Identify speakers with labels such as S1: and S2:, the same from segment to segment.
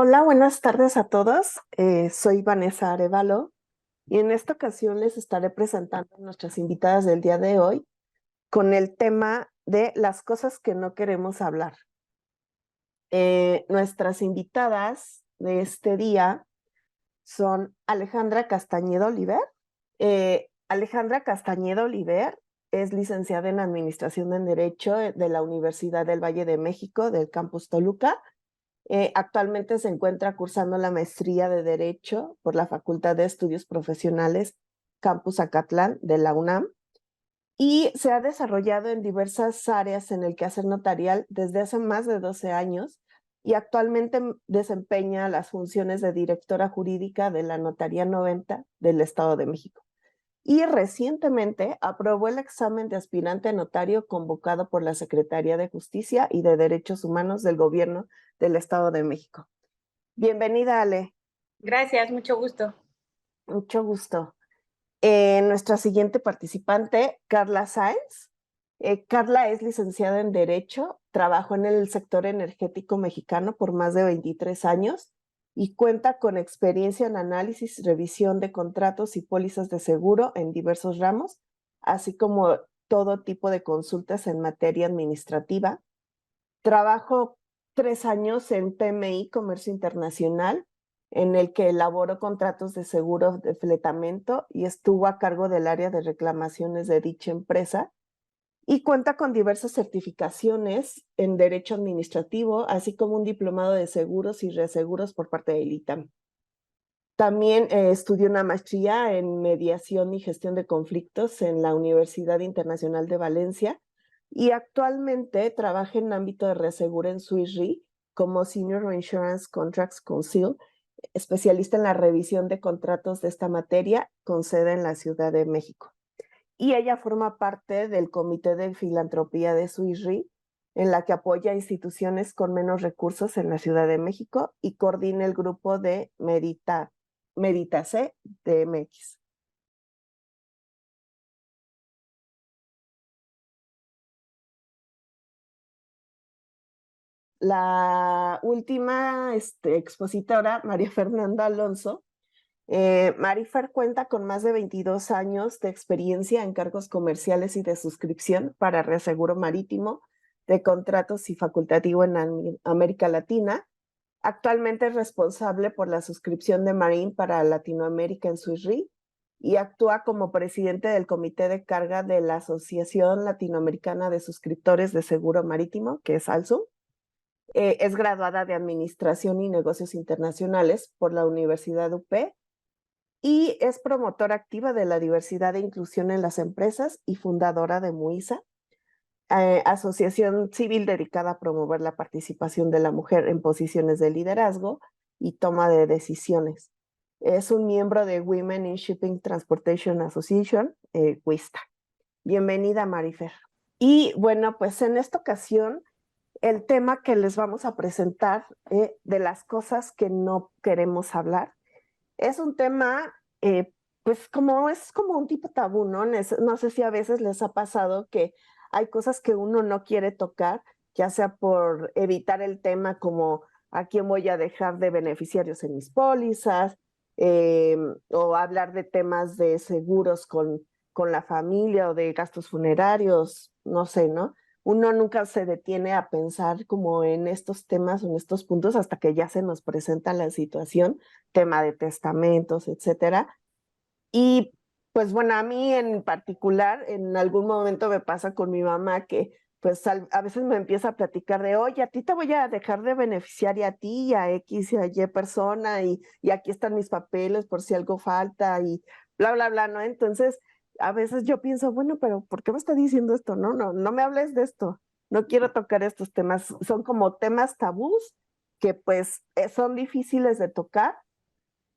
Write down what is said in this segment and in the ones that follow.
S1: Hola, buenas tardes a todos. Soy Vanessa Arevalo y en esta ocasión les estaré presentando a nuestras invitadas del día de hoy con el tema de las cosas que no queremos hablar. Nuestras invitadas de este día son Alejandra Castañeda Oliver. Alejandra Castañeda Oliver es licenciada en Administración en Derecho de la Universidad del Valle de México, del campus Toluca. Actualmente se encuentra cursando la maestría de Derecho por la Facultad de Estudios Profesionales Campus Acatlán de la UNAM y se ha desarrollado en diversas áreas en el quehacer notarial desde hace más de 12 años y actualmente desempeña las funciones de directora jurídica de la Notaría 90 del Estado de México. Y recientemente aprobó el examen de aspirante a notario convocado por la Secretaría de Justicia y de Derechos Humanos del Gobierno del Estado de México. Bienvenida, Ale.
S2: Gracias, mucho gusto.
S1: Mucho gusto. Nuestra siguiente participante, Carla Sáenz. Carla es licenciada en Derecho, trabajó en el sector energético mexicano por más de 23 años y cuenta con experiencia en análisis, revisión de contratos y pólizas de seguro en diversos ramos, así como todo tipo de consultas en materia administrativa. Trabajo 3 años en PMI Comercio Internacional, en el que elaboró contratos de seguro de fletamento y estuvo a cargo del área de reclamaciones de dicha empresa y cuenta con diversas certificaciones en Derecho Administrativo, así como un diplomado de seguros y reaseguros por parte del ITAM. También estudió una maestría en mediación y gestión de conflictos en la Universidad Internacional de Valencia y actualmente trabaja en ámbito de reaseguro en Swiss Re como Senior Reinsurance Contracts Counsel, especialista en la revisión de contratos de esta materia con sede en la Ciudad de México. Y ella forma parte del Comité de Filantropía de Swiss Re, en la que apoya a instituciones con menos recursos en la Ciudad de México y coordina el grupo de Meditace de MX. La última expositora, María Fernanda Alonso. Marifer cuenta con más de 22 años de experiencia en cargos comerciales y de suscripción para reaseguro marítimo, de contratos y facultativo en América Latina. Actualmente es responsable por la suscripción de Marine para Latinoamérica en Swiss Re y actúa como presidente del comité de carga de la Asociación Latinoamericana de Suscriptores de Seguro Marítimo, que es ALSUM. Es graduada de Administración y Negocios Internacionales por la Universidad UP y es promotora activa de la diversidad e inclusión en las empresas y fundadora de MUISA, asociación civil dedicada a promover la participación de la mujer en posiciones de liderazgo y toma de decisiones. Es un miembro de Women in Shipping Transportation Association, WISTA. Bienvenida, Marifer. Y bueno, pues en esta ocasión el tema que les vamos a presentar de las cosas que no queremos hablar es un tema, pues es como un tipo tabú, ¿no? No sé si a veces les ha pasado que hay cosas que uno no quiere tocar, ya sea por evitar el tema como a quién voy a dejar de beneficiarios en mis pólizas, o hablar de temas de seguros con la familia o de gastos funerarios, no sé, ¿no? Uno nunca se detiene a pensar como en estos temas o en estos puntos hasta que ya se nos presenta la situación, tema de testamentos, etcétera. Y pues bueno, a mí en particular, en algún momento me pasa con mi mamá que pues a veces me empieza a platicar de, oye, a ti te voy a dejar de beneficiar y a ti y a X y a Y persona y aquí están mis papeles por si algo falta y bla, bla, bla, ¿no? Entonces, a veces yo pienso, bueno, pero ¿por qué me está diciendo esto? No, no, no me hables de esto. No quiero tocar estos temas. Son como temas tabús que pues son difíciles de tocar,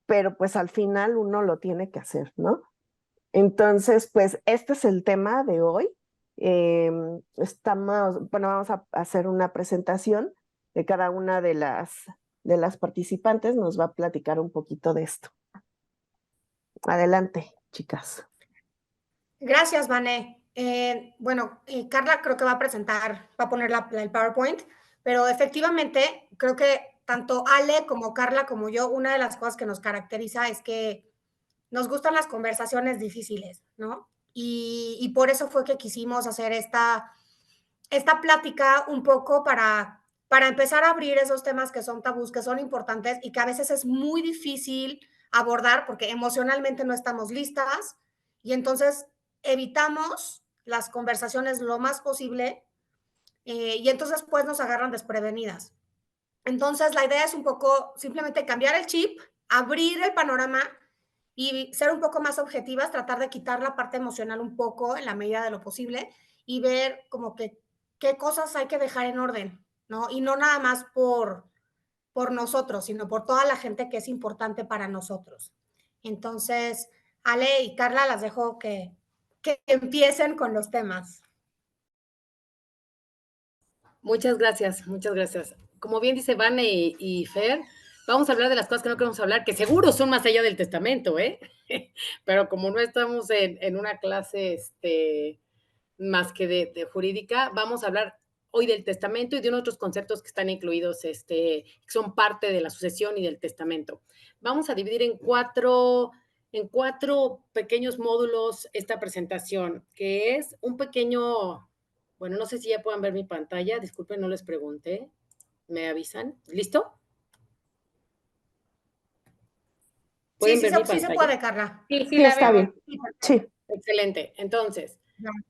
S1: pero pues al final uno lo tiene que hacer, ¿no? Entonces, pues este es el tema de hoy. Vamos a hacer una presentación de cada una de las participantes, nos va a platicar un poquito de esto. Adelante, chicas.
S2: Gracias, Vané. Carla creo que va a presentar, va a poner el PowerPoint, pero efectivamente creo que tanto Ale como Carla como yo, una de las cosas que nos caracteriza es que nos gustan las conversaciones difíciles, ¿no? Y por eso fue que quisimos hacer esta plática un poco para empezar a abrir esos temas que son tabús, que son importantes y que a veces es muy difícil abordar porque emocionalmente no estamos listas y entonces evitamos las conversaciones lo más posible y entonces pues nos agarran desprevenidas. Entonces la idea es un poco simplemente cambiar el chip, abrir el panorama y ser un poco más objetivas, tratar de quitar la parte emocional un poco en la medida de lo posible y ver como que qué cosas hay que dejar en orden, ¿no? Y no nada más por nosotros, sino por toda la gente que es importante para nosotros. Entonces, Ale y Carla las dejo que empiecen con los temas.
S3: Muchas gracias, muchas gracias. Como bien dice Vane y Fer, vamos a hablar de las cosas que no queremos hablar, que seguro son más allá del testamento, ¿eh? Pero como no estamos en una clase más que de jurídica, vamos a hablar hoy del testamento y de otros conceptos que están incluidos, que son parte de la sucesión y del testamento. Vamos a dividir en cuatro pequeños módulos esta presentación, que es un pequeño, bueno, no sé si ya puedan ver mi pantalla, disculpen, no les pregunté, me avisan. ¿Listo? ¿Pueden ver mi
S2: Sí
S3: pantalla?
S2: se puede, Carla.
S3: Sí,
S1: Sí, está bien. Sí.
S3: excelente. Entonces,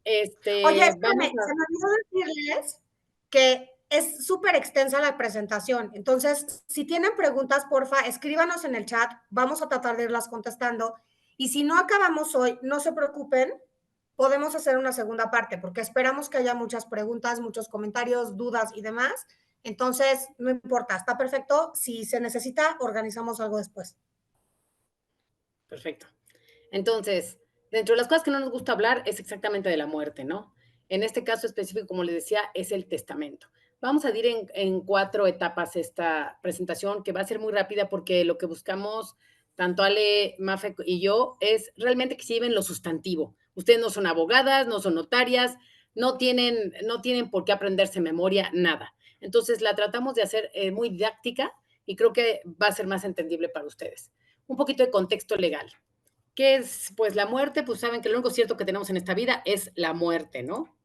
S2: Oye,
S3: vamos
S2: espérame, se me olvidó decirles que es súper extensa la presentación. Entonces, si tienen preguntas, porfa, escríbanos en el chat. Vamos a tratar de irlas contestando. Y si no acabamos hoy, no se preocupen, podemos hacer una segunda parte, porque esperamos que haya muchas preguntas, muchos comentarios, dudas y demás. Entonces, no importa, está perfecto. Si se necesita, organizamos algo después.
S3: Perfecto. Entonces, dentro de las cosas que no nos gusta hablar es exactamente de la muerte, ¿no? En este caso específico, como les decía, es el testamento. Vamos a ir en cuatro etapas esta presentación, que va a ser muy rápida porque lo que buscamos, tanto Ale, Mafe y yo, es realmente que se lleven lo sustantivo. Ustedes no son abogadas, no son notarias, no tienen por qué aprenderse memoria, nada. Entonces, la tratamos de hacer muy didáctica y creo que va a ser más entendible para ustedes. Un poquito de contexto legal. ¿Qué es? Pues la muerte, pues saben que lo único cierto que tenemos en esta vida es la muerte, ¿no?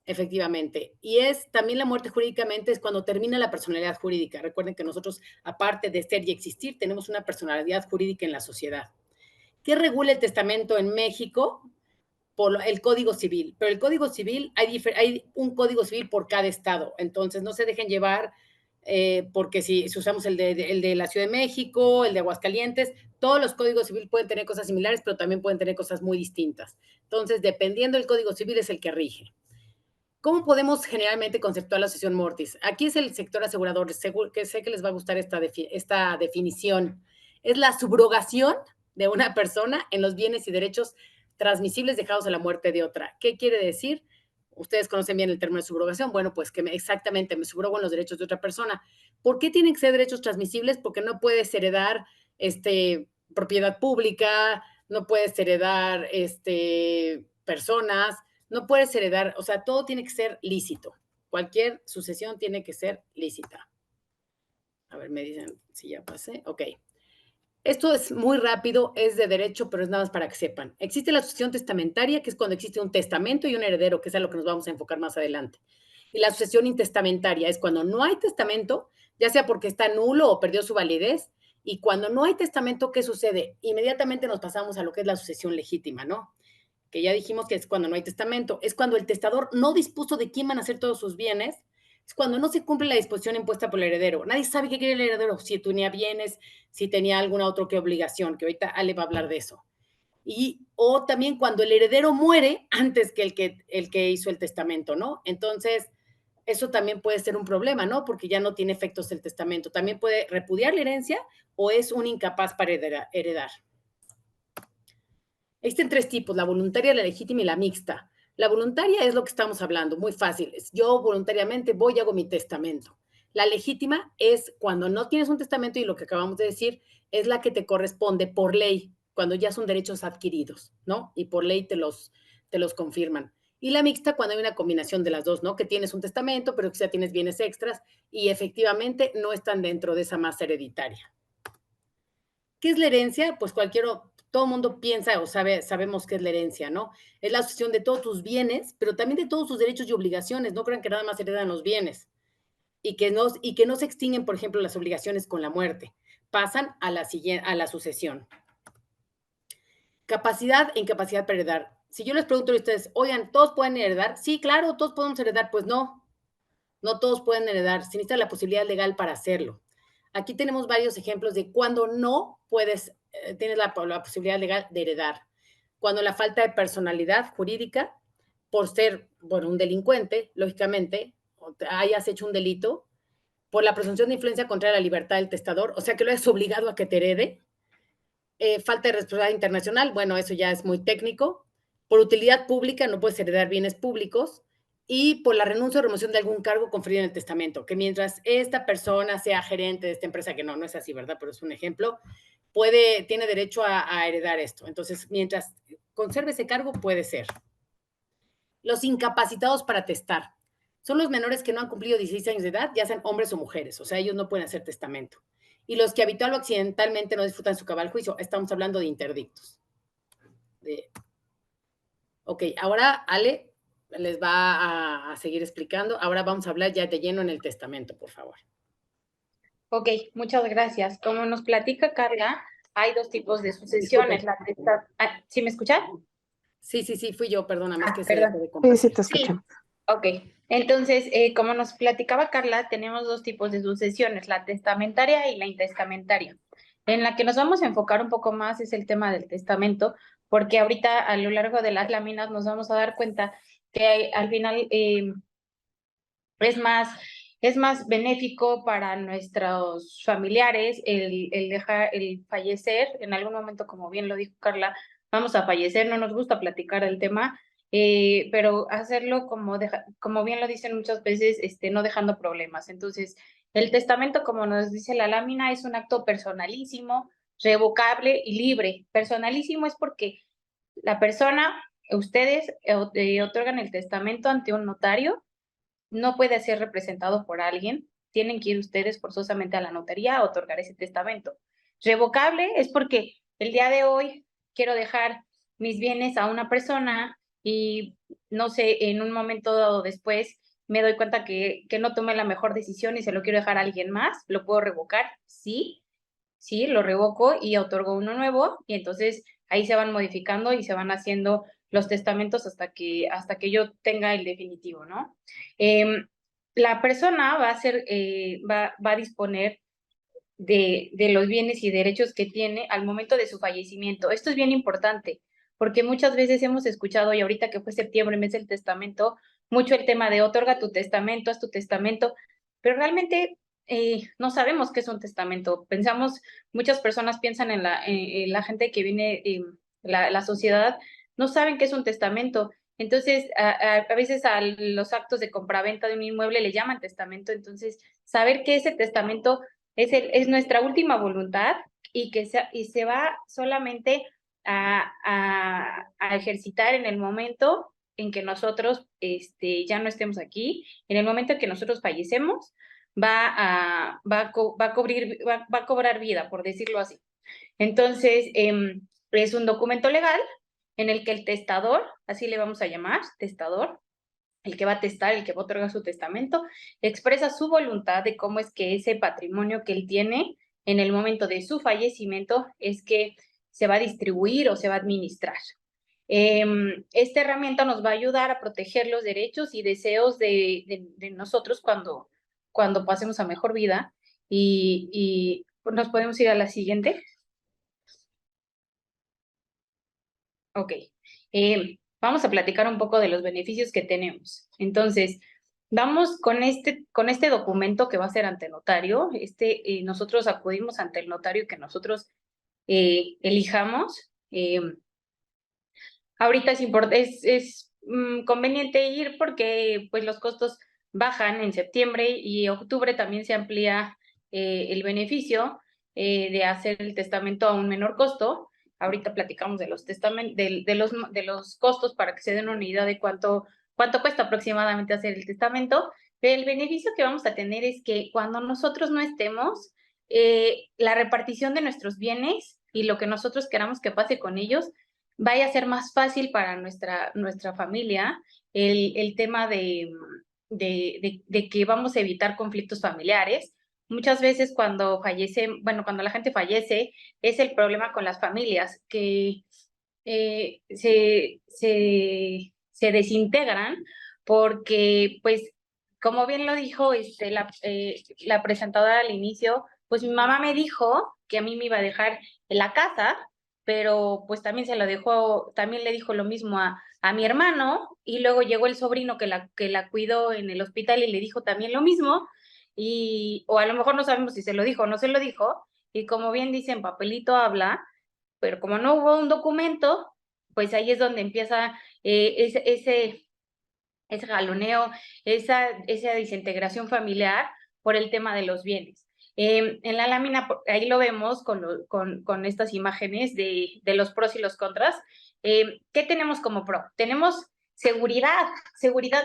S3: Efectivamente. Y es también la muerte jurídicamente es cuando termina la personalidad jurídica. Recuerden que nosotros, aparte de ser y existir, tenemos una personalidad jurídica en la sociedad. ¿Qué regula el testamento en México? Por el Código Civil. Pero el Código Civil, hay un Código Civil por cada estado. Entonces, no se dejen llevar porque si usamos el de la Ciudad de México, el de Aguascalientes, todos los códigos civiles pueden tener cosas similares, pero también pueden tener cosas muy distintas. Entonces, dependiendo del Código Civil es el que rige. ¿Cómo podemos generalmente conceptuar la sucesión mortis? Aquí es el sector asegurador, que sé que les va a gustar esta definición. Es la subrogación de una persona en los bienes y derechos transmisibles dejados a la muerte de otra. ¿Qué quiere decir? Ustedes conocen bien el término de subrogación. Bueno, pues que exactamente me subrogo en los derechos de otra persona. ¿Por qué tienen que ser derechos transmisibles? Porque no puedes heredar propiedad pública, no puedes heredar personas, no puedes heredar, o sea, todo tiene que ser lícito. Cualquier sucesión tiene que ser lícita. A ver, me dicen si ya pasé. Ok. Esto es muy rápido, es de derecho, pero es nada más para que sepan. Existe la sucesión testamentaria, que es cuando existe un testamento y un heredero, que es a lo que nos vamos a enfocar más adelante. Y la sucesión intestamentaria es cuando no hay testamento, ya sea porque está nulo o perdió su validez. Y cuando no hay testamento, ¿qué sucede? Inmediatamente nos pasamos a lo que es la sucesión legítima, ¿no? Que ya dijimos que es cuando no hay testamento, es cuando el testador no dispuso de quién van a ser todos sus bienes, es cuando no se cumple la disposición impuesta por el heredero. Nadie sabe qué quiere el heredero, si tenía bienes, si tenía alguna otra obligación, que ahorita Ale va a hablar de eso. O también cuando el heredero muere antes que el que hizo el testamento, ¿no? Entonces, eso también puede ser un problema, ¿no? Porque ya no tiene efectos el testamento. También puede repudiar la herencia o es un incapaz para heredar. Existen tres tipos, la voluntaria, la legítima y la mixta. La voluntaria es lo que estamos hablando, muy fácil. Yo voluntariamente voy y hago mi testamento. La legítima es cuando no tienes un testamento y lo que acabamos de decir es la que te corresponde por ley, cuando ya son derechos adquiridos, ¿no? Y por ley te los confirman. Y la mixta cuando hay una combinación de las dos, ¿no? Que tienes un testamento, pero que ya tienes bienes extras y efectivamente no están dentro de esa masa hereditaria. ¿Qué es la herencia? Pues todo el mundo piensa o sabemos qué es la herencia, ¿no? Es la asociación de todos tus bienes, pero también de todos tus derechos y obligaciones. No crean que nada más heredan los bienes y que no se extinguen, por ejemplo, las obligaciones con la muerte. Pasan a la sucesión. Capacidad e incapacidad para heredar. Si yo les pregunto a ustedes, oigan, ¿todos pueden heredar? Sí, claro, todos podemos heredar. Pues no, no todos pueden heredar. Se necesita la posibilidad legal para hacerlo. Aquí tenemos varios ejemplos de cuando no puedes, tienes la posibilidad legal de heredar. Cuando la falta de personalidad jurídica, por ser, bueno, un delincuente, lógicamente, hayas hecho un delito, por la presunción de influencia contra la libertad del testador, o sea que lo hayas obligado a que te herede. Falta de responsabilidad internacional, bueno, eso ya es muy técnico. Por utilidad pública, no puedes heredar bienes públicos. Y por la renuncia o remoción de algún cargo conferido en el testamento, que mientras esta persona sea gerente de esta empresa, que no es así, ¿verdad? Pero es un ejemplo, tiene derecho a heredar esto. Entonces, mientras conserve ese cargo, puede ser. Los incapacitados para testar son los menores que no han cumplido 16 años de edad, ya sean hombres o mujeres, o sea, ellos no pueden hacer testamento. Y los que habitual o accidentalmente no disfrutan su cabal juicio, estamos hablando de interdictos. Ok, ahora Ale les va a seguir explicando. Ahora vamos a hablar ya de lleno en el testamento, por favor.
S4: Ok, muchas gracias. Como nos platica Carla, hay dos tipos de sucesiones. ¿Sí me escuchan?
S3: Sí, fui yo, perdóname, es que se
S4: perdón.
S3: dejó de compartir.
S1: Sí, te escuchamos.
S4: Ok, entonces, como nos platicaba Carla, tenemos dos tipos de sucesiones, la testamentaria y la intestamentaria. En la que nos vamos a enfocar un poco más es el tema del testamento, porque ahorita a lo largo de las láminas nos vamos a dar cuenta que al final es más benéfico para nuestros familiares el fallecer. En algún momento, como bien lo dijo Carla, vamos a fallecer, no nos gusta platicar del tema, pero hacerlo como bien lo dicen muchas veces, no dejando problemas. Entonces, el testamento, como nos dice la lámina, es un acto personalísimo, revocable y libre. Personalísimo es porque la persona, ustedes otorgan el testamento ante un notario, no puede ser representado por alguien, tienen que ir ustedes forzosamente a la notaría a otorgar ese testamento. Revocable es porque el día de hoy quiero dejar mis bienes a una persona y no sé, en un momento dado después me doy cuenta que no tomé la mejor decisión y se lo quiero dejar a alguien más, ¿lo puedo revocar? Sí, lo revoco y otorgo uno nuevo y entonces ahí se van modificando y se van haciendo los testamentos hasta que yo tenga el definitivo, ¿no? La persona va a disponer de los bienes y derechos que tiene al momento de su fallecimiento. Esto es bien importante, porque muchas veces hemos escuchado, y ahorita que fue septiembre, mes del testamento, mucho el tema de otorga tu testamento, haz tu testamento, pero realmente no sabemos qué es un testamento. Muchas personas piensan en la gente que viene, la sociedad, no saben qué es un testamento. Entonces, a veces a los actos de compraventa de un inmueble le llaman testamento. Entonces, saber qué es el testamento es nuestra última voluntad y se va solamente a ejercitar en el momento en que nosotros ya no estemos aquí, en el momento en que nosotros fallecemos, va a cobrar vida, por decirlo así. Entonces, es un documento legal en el que el testador, así le vamos a llamar, testador, el que va a testar, el que va a otorgar su testamento, expresa su voluntad de cómo es que ese patrimonio que él tiene en el momento de su fallecimiento es que se va a distribuir o se va a administrar. Esta herramienta nos va a ayudar a proteger los derechos y deseos de nosotros cuando pasemos a mejor vida. Y nos podemos ir a la siguiente. Ok. Vamos a platicar un poco de los beneficios que tenemos. Entonces, vamos con este documento que va a ser ante notario. Nosotros acudimos ante el notario que nosotros elijamos. Ahorita es conveniente ir porque pues los costos bajan en septiembre y octubre también se amplía el beneficio de hacer el testamento a un menor costo. ahorita platicamos de los de los costos para que se den una idea de cuánto cuesta aproximadamente hacer el testamento. El beneficio que vamos a tener es que cuando nosotros no estemos, la repartición de nuestros bienes y lo que nosotros queramos que pase con ellos vaya a ser más fácil para nuestra familia. El tema de que vamos a evitar conflictos familiares. Muchas veces cuando cuando la gente fallece, es el problema con las familias, que se desintegran porque, pues, como bien lo dijo la presentadora al inicio, pues mi mamá me dijo que a mí me iba a dejar en la casa, pero pues también también le dijo lo mismo a mi hermano, y luego llegó el sobrino que la cuidó en el hospital y le dijo también lo mismo, o a lo mejor no sabemos si se lo dijo o no se lo dijo, y como bien dicen, papelito habla, pero como no hubo un documento, pues ahí es donde empieza ese jaloneo, esa desintegración familiar por el tema de los bienes. En la lámina, ahí lo vemos con estas imágenes de los pros y los contras. ¿Qué tenemos como pro? Tenemos seguridad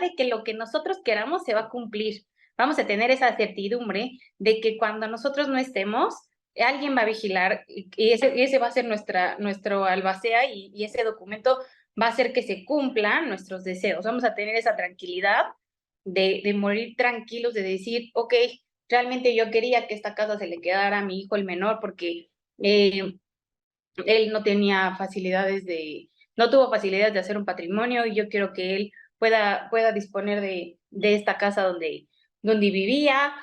S4: de que lo que nosotros queramos se va a cumplir. Vamos a tener esa certidumbre de que cuando nosotros no estemos, alguien va a vigilar y ese va a ser nuestro albacea, y ese documento va a hacer que se cumplan nuestros deseos. Vamos a tener esa tranquilidad de morir tranquilos, de decir, ok, realmente yo quería que esta casa se le quedara a mi hijo el menor porque él no tuvo facilidades de hacer un patrimonio, y yo quiero que él pueda disponer de esta casa donde vivía,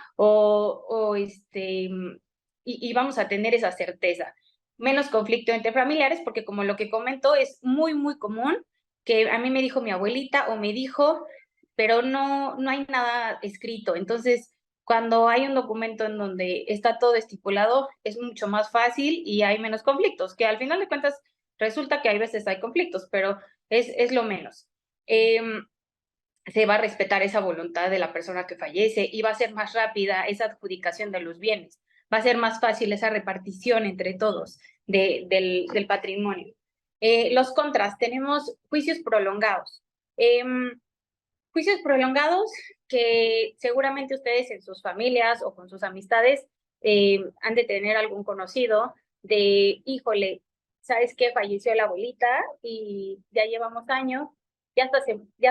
S4: y vamos a tener esa certeza. Menos conflicto entre familiares, porque como lo que comento, es muy, muy común que a mí me dijo mi abuelita o me dijo, pero no hay nada escrito. Entonces, cuando hay un documento en donde está todo estipulado, es mucho más fácil y hay menos conflictos, que al final de cuentas resulta que hay veces hay conflictos, pero es lo menos. Se va a respetar esa voluntad de la persona que fallece y va a ser más rápida esa adjudicación de los bienes. Va a ser más fácil esa repartición entre todos del patrimonio. Los contras, tenemos juicios prolongados. Juicios prolongados que seguramente ustedes en sus familias o con sus amistades han de tener algún conocido de, híjole, ¿sabes qué? Falleció la abuelita y ya llevamos años, ya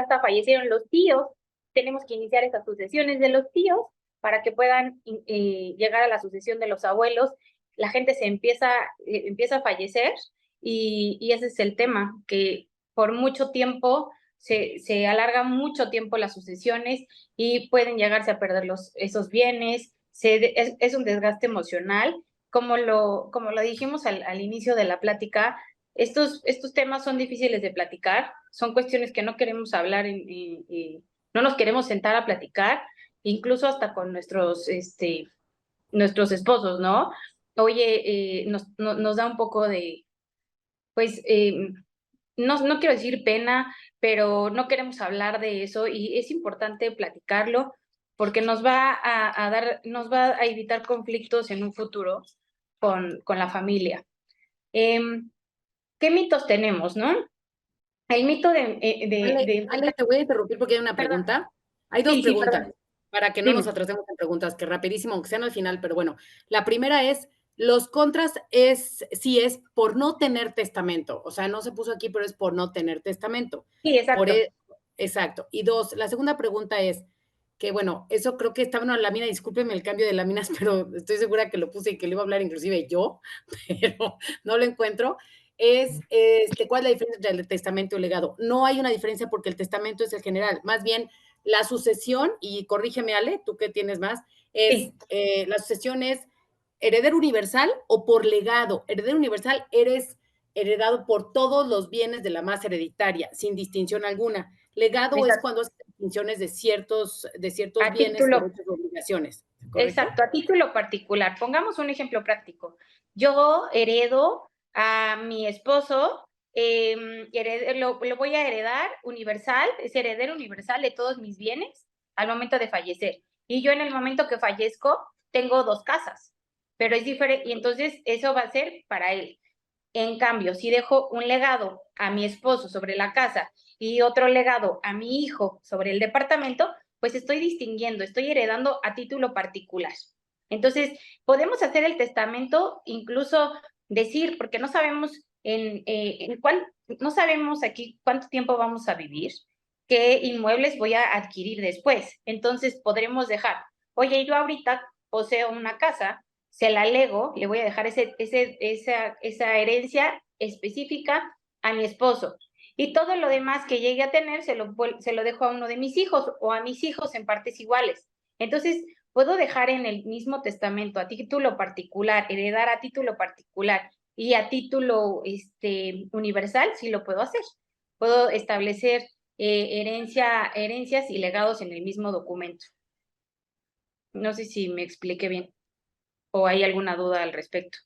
S4: hasta fallecieron los tíos, tenemos que iniciar esas sucesiones de los tíos para que puedan llegar a la sucesión de los abuelos. La gente empieza a fallecer, y ese es el tema, que por mucho tiempo se alarga mucho tiempo las sucesiones y pueden llegarse a perder esos bienes. Es un desgaste emocional. Como lo dijimos al inicio de la plática, estos temas son difíciles de platicar, son cuestiones que no queremos hablar, no nos queremos sentar a platicar, incluso hasta con nuestros esposos, ¿no? Oye, nos da un poco de, pues, no quiero decir pena, pero no queremos hablar de eso, y es importante platicarlo porque nos va a evitar conflictos en un futuro con la familia. ¿Qué mitos tenemos, no? El mito
S3: Ale, te voy a interrumpir porque hay una
S4: Perdón.
S3: pregunta. Hay dos
S4: Sí,
S3: preguntas,
S4: perdón.
S3: para que no
S4: Dime.
S3: nos atrasemos en preguntas, que rapidísimo, aunque sean al final, pero bueno. La primera es, los contras es por no tener testamento. O sea, no se puso aquí, pero es por no tener testamento.
S4: Sí, exacto.
S3: Exacto. Y dos, la segunda pregunta es, que bueno, eso creo que estaba en una lámina, discúlpenme el cambio de láminas, pero estoy segura que lo puse y que lo iba a hablar inclusive yo, pero no lo encuentro. ¿Cuál es la diferencia entre el testamento y el legado? No hay una diferencia porque el testamento es el general, más bien la sucesión, y corrígeme Ale, tú que tienes más,
S4: Sí.
S3: la sucesión es heredero universal o por legado. Heredero universal, eres heredado por todos los bienes de la masa hereditaria, sin distinción alguna. Legado
S4: Exacto.
S3: es cuando haces distinciones de ciertos
S4: A
S3: bienes,
S4: título,
S3: derechos y obligaciones. ¿Correcto?
S4: exacto, a título particular. Pongamos un ejemplo práctico. Yo heredo a mi esposo, lo voy a heredar universal, es heredero universal de todos mis bienes al momento de fallecer. Y yo en el momento que fallezco tengo 2 casas, pero es diferente, y entonces eso va a ser para él. En cambio, si dejo un legado a mi esposo sobre la casa y otro legado a mi hijo sobre el departamento, pues estoy distinguiendo, estoy heredando a título particular. Entonces, podemos hacer el testamento, incluso decir, porque no sabemos no sabemos aquí cuánto tiempo vamos a vivir, qué inmuebles voy a adquirir después. Entonces, podremos dejar, oye, yo ahorita poseo una casa, se la lego, le voy a dejar esa herencia específica a mi esposo. Y todo lo demás que llegue a tener se lo dejo a uno de mis hijos o a mis hijos en partes iguales. Entonces, puedo dejar en el mismo testamento a título particular, heredar a título particular y a título universal, sí lo puedo hacer. Puedo establecer herencias y legados en el mismo documento. No sé si me expliqué bien o hay alguna duda al respecto.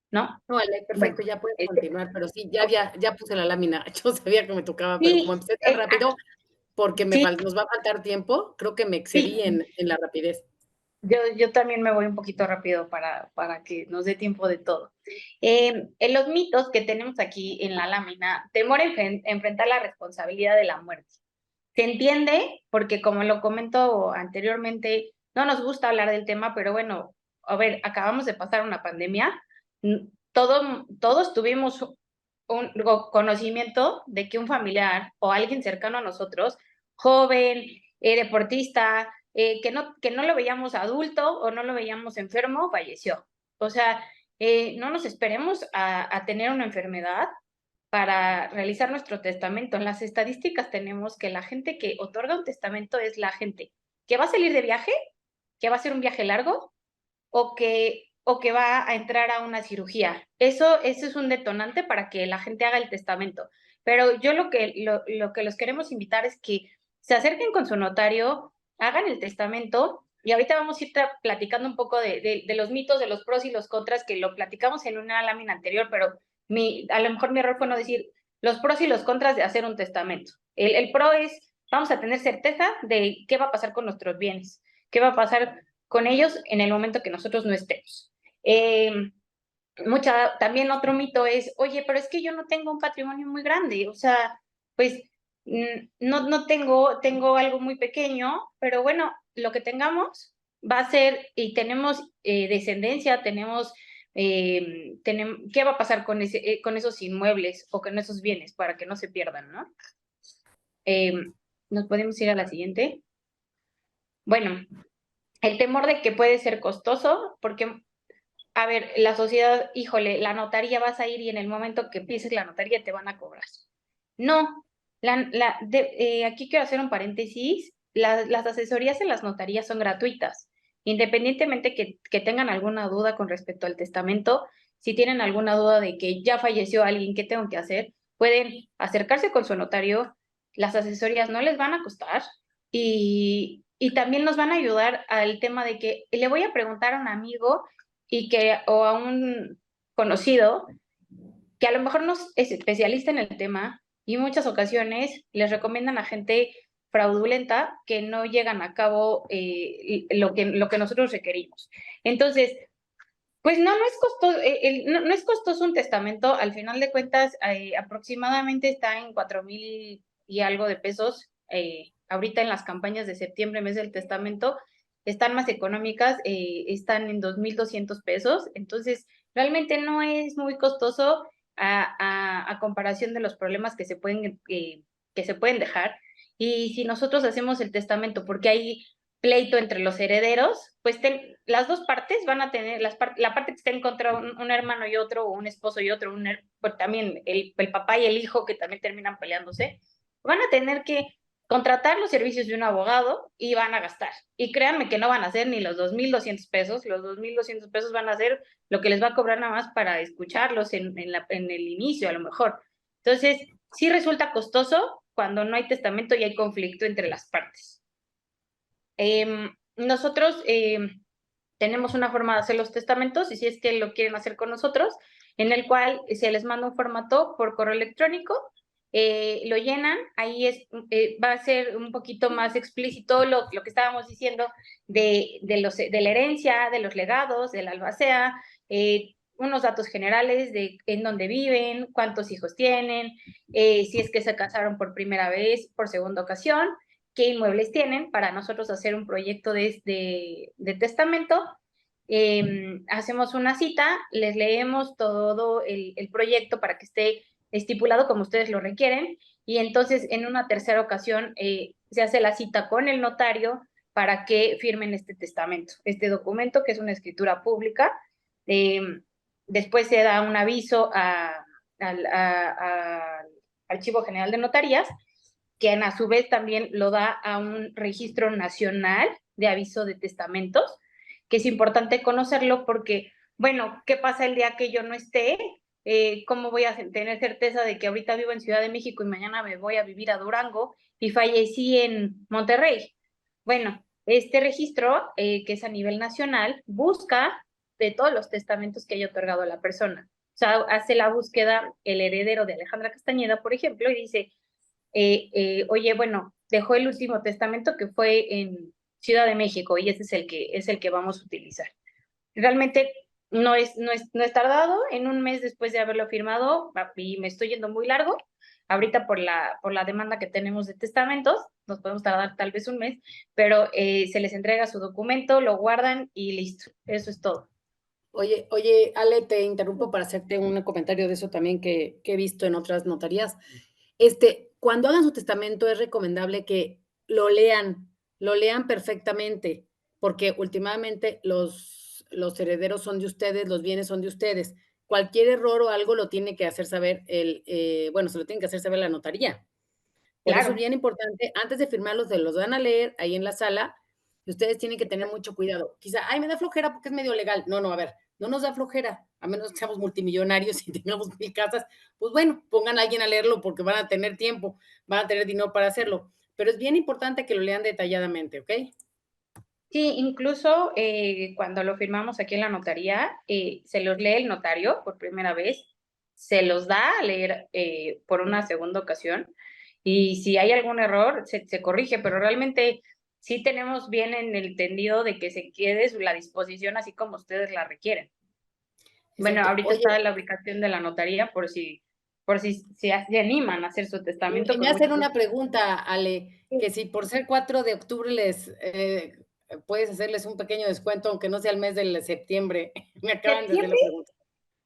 S4: ¿No?
S3: No, Ale, perfecto,
S4: Bueno,
S3: ya puedes continuar, pero sí, ya puse la lámina. Yo sabía que me tocaba, pero
S4: sí,
S3: como empecé tan rápido, porque
S4: sí,
S3: nos va a faltar tiempo, creo que me excedí
S4: sí.
S3: en la rapidez.
S4: Yo también me voy un poquito rápido para que nos dé tiempo de todo. En los mitos que tenemos aquí en la lámina, temor a enfrentar la responsabilidad de la muerte. Se entiende porque, como lo comento anteriormente, no nos gusta hablar del tema, pero bueno, a ver, acabamos de pasar una pandemia, todos tuvimos un conocimiento de que un familiar o alguien cercano a nosotros, joven, deportista, que no lo veíamos adulto o no lo veíamos enfermo, falleció. O sea, no nos esperemos a tener una enfermedad para realizar nuestro testamento. En las estadísticas tenemos que la gente que otorga un testamento es la gente que va a salir de viaje, que va a hacer un viaje largo o que va a entrar a una cirugía. Eso es un detonante para que la gente haga el testamento. Pero yo lo que los queremos invitar es que se acerquen con su notario, hagan el testamento, y ahorita vamos a ir platicando un poco de los mitos, de los pros y los contras, que lo platicamos en una lámina anterior, pero a lo mejor mi error fue no decir los pros y los contras de hacer un testamento. El pro es, vamos a tener certeza de qué va a pasar con nuestros bienes, qué va a pasar con ellos en el momento que nosotros no estemos. También otro mito es, oye, pero es que yo no tengo un patrimonio muy grande, o sea, pues no tengo algo muy pequeño, pero bueno, lo que tengamos va a ser, y tenemos descendencia, ¿qué va a pasar con esos inmuebles o con esos bienes para que no se pierdan, ¿no? ¿Nos podemos ir a la siguiente? Bueno, el temor de que puede ser costoso, porque, a ver, la sociedad, híjole, la notaría vas a ir y en el momento que empieces la notaría te van a cobrar. No, aquí quiero hacer un paréntesis, las asesorías en las notarías son gratuitas, independientemente que tengan alguna duda con respecto al testamento, si tienen alguna duda de que ya falleció alguien, ¿qué tengo que hacer? Pueden acercarse con su notario, las asesorías no les van a costar y también nos van a ayudar al tema de que le voy a preguntar a un amigo o a un conocido que a lo mejor no es especialista en el tema y muchas ocasiones les recomiendan a gente fraudulenta que no llegan a cabo lo que nosotros requerimos. Entonces, pues no es costoso, no es costoso un testamento, al final de cuentas aproximadamente está en 4,000 y algo de pesos. Ahorita en las campañas de septiembre, mes del testamento, están más económicas, están en 2,200 pesos, entonces realmente no es muy costoso a comparación de los problemas que se pueden dejar. Y si nosotros hacemos el testamento, porque hay pleito entre los herederos, pues las dos partes van a tener, la parte que está en contra, un hermano y otro, o un esposo y otro, pues también el papá y el hijo, que también terminan peleándose, van a tener que contratar los servicios de un abogado y van a gastar. Y créanme que no van a ser ni los 2,200 pesos, los 2,200 pesos van a ser lo que les va a cobrar nada más para escucharlos en el inicio, a lo mejor. Entonces, sí resulta costoso cuando no hay testamento y hay conflicto entre las partes. Nosotros tenemos una forma de hacer los testamentos, y si es que lo quieren hacer con nosotros, en el cual se les manda un formato por correo electrónico, lo llenan, ahí va a ser un poquito más explícito lo que estábamos diciendo de la herencia, de los legados, de la albacea, unos datos generales de en dónde viven, cuántos hijos tienen, si es que se casaron por primera vez, por segunda ocasión, qué inmuebles tienen para nosotros hacer un proyecto de testamento. Hacemos una cita, les leemos todo el proyecto para que esté estipulado como ustedes lo requieren, y entonces en una tercera ocasión se hace la cita con el notario para que firmen este testamento, este documento que es una escritura pública. Después se da un aviso al Archivo General de Notarías, que a su vez también lo da a un registro nacional de aviso de testamentos, que es importante conocerlo porque, bueno, ¿qué pasa el día que yo no esté? ¿Cómo voy a tener certeza de que ahorita vivo en Ciudad de México y mañana me voy a vivir a Durango y fallecí en Monterrey? Bueno, este registro, que es a nivel nacional, busca de todos los testamentos que haya otorgado la persona. O sea, hace la búsqueda el heredero de Alejandra Castañeda, por ejemplo, y dice, oye, bueno, dejó el último testamento que fue en Ciudad de México y ese es el que vamos a utilizar. Realmente no es tardado, en un mes después de haberlo firmado, y me estoy yendo muy largo, ahorita por la demanda que tenemos de testamentos, nos podemos tardar tal vez un mes, pero se les entrega su documento, lo guardan y listo, eso es todo.
S3: Oye, Ale, te interrumpo para hacerte un comentario de eso también que he visto en otras notarías. Cuando hagan su testamento es recomendable que lo lean perfectamente, porque últimamente los herederos son de ustedes, los bienes son de ustedes. Cualquier error o algo lo tiene que hacer saber se lo tiene que hacer saber la notaría. Por
S4: Claro.
S3: eso es bien importante, antes de firmarlos, se los van a leer ahí en la sala, y ustedes tienen que tener mucho cuidado. Quizá, ay, me da flojera porque es medio legal. No, a ver, no nos da flojera, a menos que seamos multimillonarios y tengamos 1000 casas, pues bueno, pongan a alguien a leerlo porque van a tener tiempo, van a tener dinero para hacerlo. Pero es bien importante que lo lean detalladamente, ¿ok?
S4: Sí, incluso cuando lo firmamos aquí en la notaría, se los lee el notario por primera vez, se los da a leer por una segunda ocasión, y si hay algún error, se corrige, pero realmente sí tenemos bien en el entendido de que se quede la disposición así como ustedes la requieren. Bueno,
S3: Exacto.
S4: ahorita
S3: Oye,
S4: está en la ubicación de la notaría por si se animan a hacer su testamento.
S3: y me
S4: Con mucho
S3: hacen una
S4: gusto.
S3: pregunta, Ale, que si por ser 4 de octubre puedes hacerles un pequeño descuento, aunque no sea el mes de septiembre. Me acaban de hacer la
S4: Septiembre,
S3: pregunta.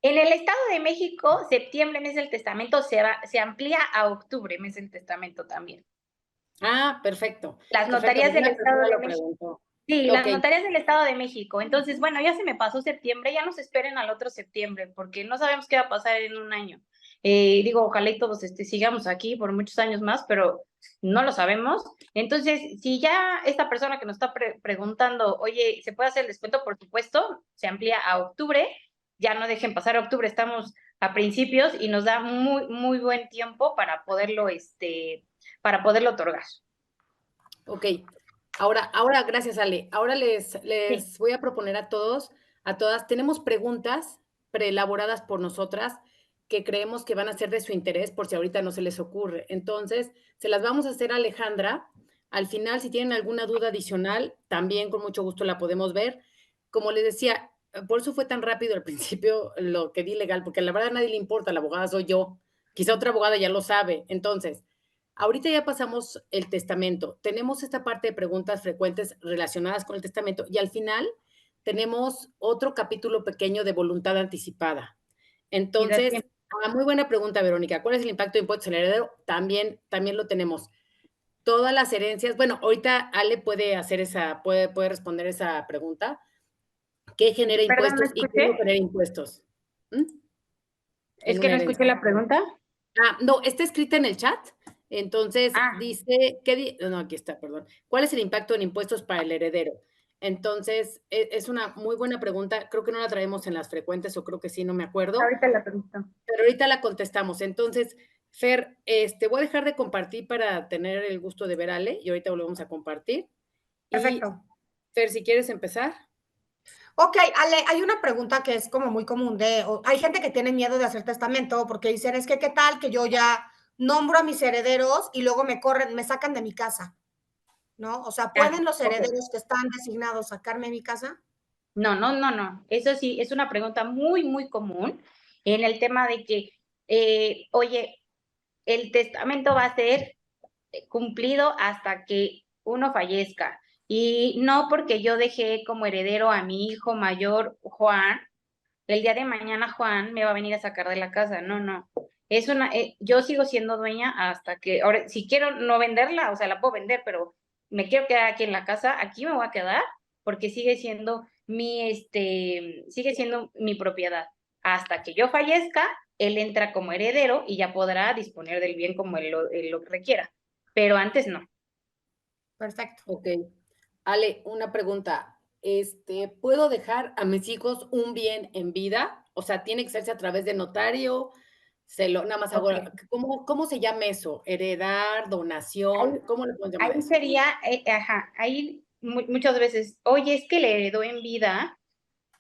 S4: en el Estado de México, septiembre, mes del testamento, se amplía a octubre, mes del testamento también.
S3: Ah, perfecto.
S4: Las
S3: Perfecto,
S4: notarías
S3: pues
S4: del
S3: una
S4: Estado
S3: persona
S4: de
S3: lo
S4: México.
S3: preguntó.
S4: Sí, las
S3: Ok,
S4: notarías del Estado de México. Entonces, bueno, ya se me pasó septiembre, ya no se esperen al otro septiembre, porque no sabemos qué va a pasar en un año. Digo, ojalá y todos sigamos aquí por muchos años más, pero no lo sabemos. Entonces, si ya esta persona que nos está preguntando, oye, ¿se puede hacer el descuento? Por supuesto, se amplía a octubre. Ya no dejen pasar octubre, estamos a principios y nos da muy, muy buen tiempo para poderlo otorgar.
S3: ok. Ahora, gracias, Ale. Ahora les
S4: Sí.
S3: voy a proponer a todos, a todas, tenemos preguntas preelaboradas por nosotras que creemos que van a ser de su interés por si ahorita no se les ocurre. Entonces, se las vamos a hacer a Alejandra. Al final, si tienen alguna duda adicional, también con mucho gusto la podemos ver. Como les decía, por eso fue tan rápido al principio lo que di legal, porque la verdad a nadie le importa, la abogada soy yo. Quizá otra abogada ya lo sabe. Entonces, ahorita ya pasamos el testamento. Tenemos esta parte de preguntas frecuentes relacionadas con el testamento y al final tenemos otro capítulo pequeño de voluntad anticipada. Entonces, muy buena pregunta, Verónica. ¿Cuál es el impacto de impuestos al heredero? También lo tenemos. Todas las herencias, bueno, ahorita Ale puede responder esa pregunta. ¿Qué genera
S4: Perdón, ¿no
S3: impuestos y
S4: escuché?
S3: cómo genera impuestos? ¿Mm?
S4: Es
S3: En
S4: que
S3: una
S4: no escuché
S3: herencia.
S4: la pregunta.
S3: No, está escrita en el chat. Entonces,
S4: Ah,
S3: dice, no, aquí está, perdón. ¿Cuál es el impacto en impuestos para el heredero? Entonces, es una muy buena pregunta. Creo que no la traemos en las frecuentes, o creo que sí, no me acuerdo,
S4: ahorita la pregunto.
S3: pero ahorita la contestamos. Entonces, Fer, voy a dejar de compartir para tener el gusto de ver a Ale y ahorita volvemos a compartir. Y,
S2: Perfecto.
S3: Fer, si quieres empezar.
S2: Ok, Ale, hay una pregunta que es como muy común hay gente que tiene miedo de hacer testamento porque dicen, es que qué tal que yo ya nombro a mis herederos y luego me corren, me sacan de mi casa, ¿no? O sea, ¿pueden los
S4: Ok.
S2: herederos que están designados sacarme de mi casa?
S4: No. Eso sí, es una pregunta muy, muy común en el tema de que, oye, el testamento va a ser cumplido hasta que uno fallezca. Y no porque yo dejé como heredero a mi hijo mayor, Juan, el día de mañana Juan me va a venir a sacar de la casa. No. Yo sigo siendo dueña hasta que, ahora, si quiero no venderla, o sea, la puedo vender, pero me quiero quedar aquí en la casa, aquí me voy a quedar, porque sigue siendo mi propiedad. Hasta que yo fallezca, él entra como heredero y ya podrá disponer del bien como él lo requiera. Pero antes no.
S2: Perfecto.
S3: Ok. Ale, una pregunta. ¿Puedo dejar a mis hijos un bien en vida? O sea, ¿tiene que hacerse a través de notario? Nada más hago,
S4: Ok.
S3: ¿cómo se llama eso? ¿Heredar, donación?
S4: Ahí,
S3: ¿Cómo le podemos llamar a
S4: ahí
S3: eso?
S4: sería, ahí muchas veces, oye, es que le heredó en vida.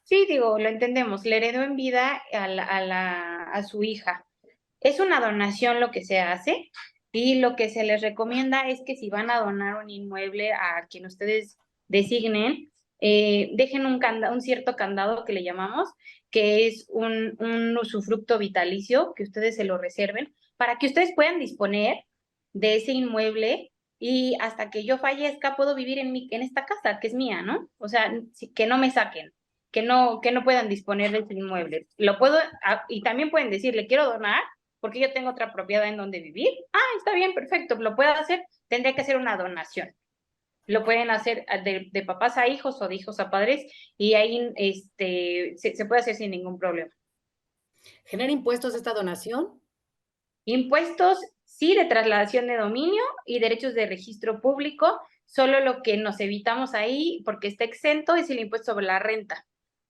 S4: Sí, digo, lo entendemos, le heredó en vida a su hija. Es una donación lo que se hace y lo que se les recomienda es que si van a donar un inmueble a quien ustedes designen, dejen un cierto candado que le llamamos, que es un usufructo vitalicio, que ustedes se lo reserven para que ustedes puedan disponer de ese inmueble y hasta que yo fallezca puedo vivir en esta casa que es mía, ¿no? O sea, que no me saquen, que no puedan disponer de ese inmueble. Y también pueden decir, le quiero donar porque yo tengo otra propiedad en donde vivir. Ah, está bien, perfecto, lo puedo hacer. Tendría que hacer una donación. Lo pueden hacer de papás a hijos o de hijos a padres y ahí se puede hacer sin ningún problema.
S3: ¿Genera impuestos esta donación?
S4: Impuestos, sí, de trasladación de dominio y derechos de registro público. Solo lo que nos evitamos ahí, porque está exento, es el impuesto sobre la renta.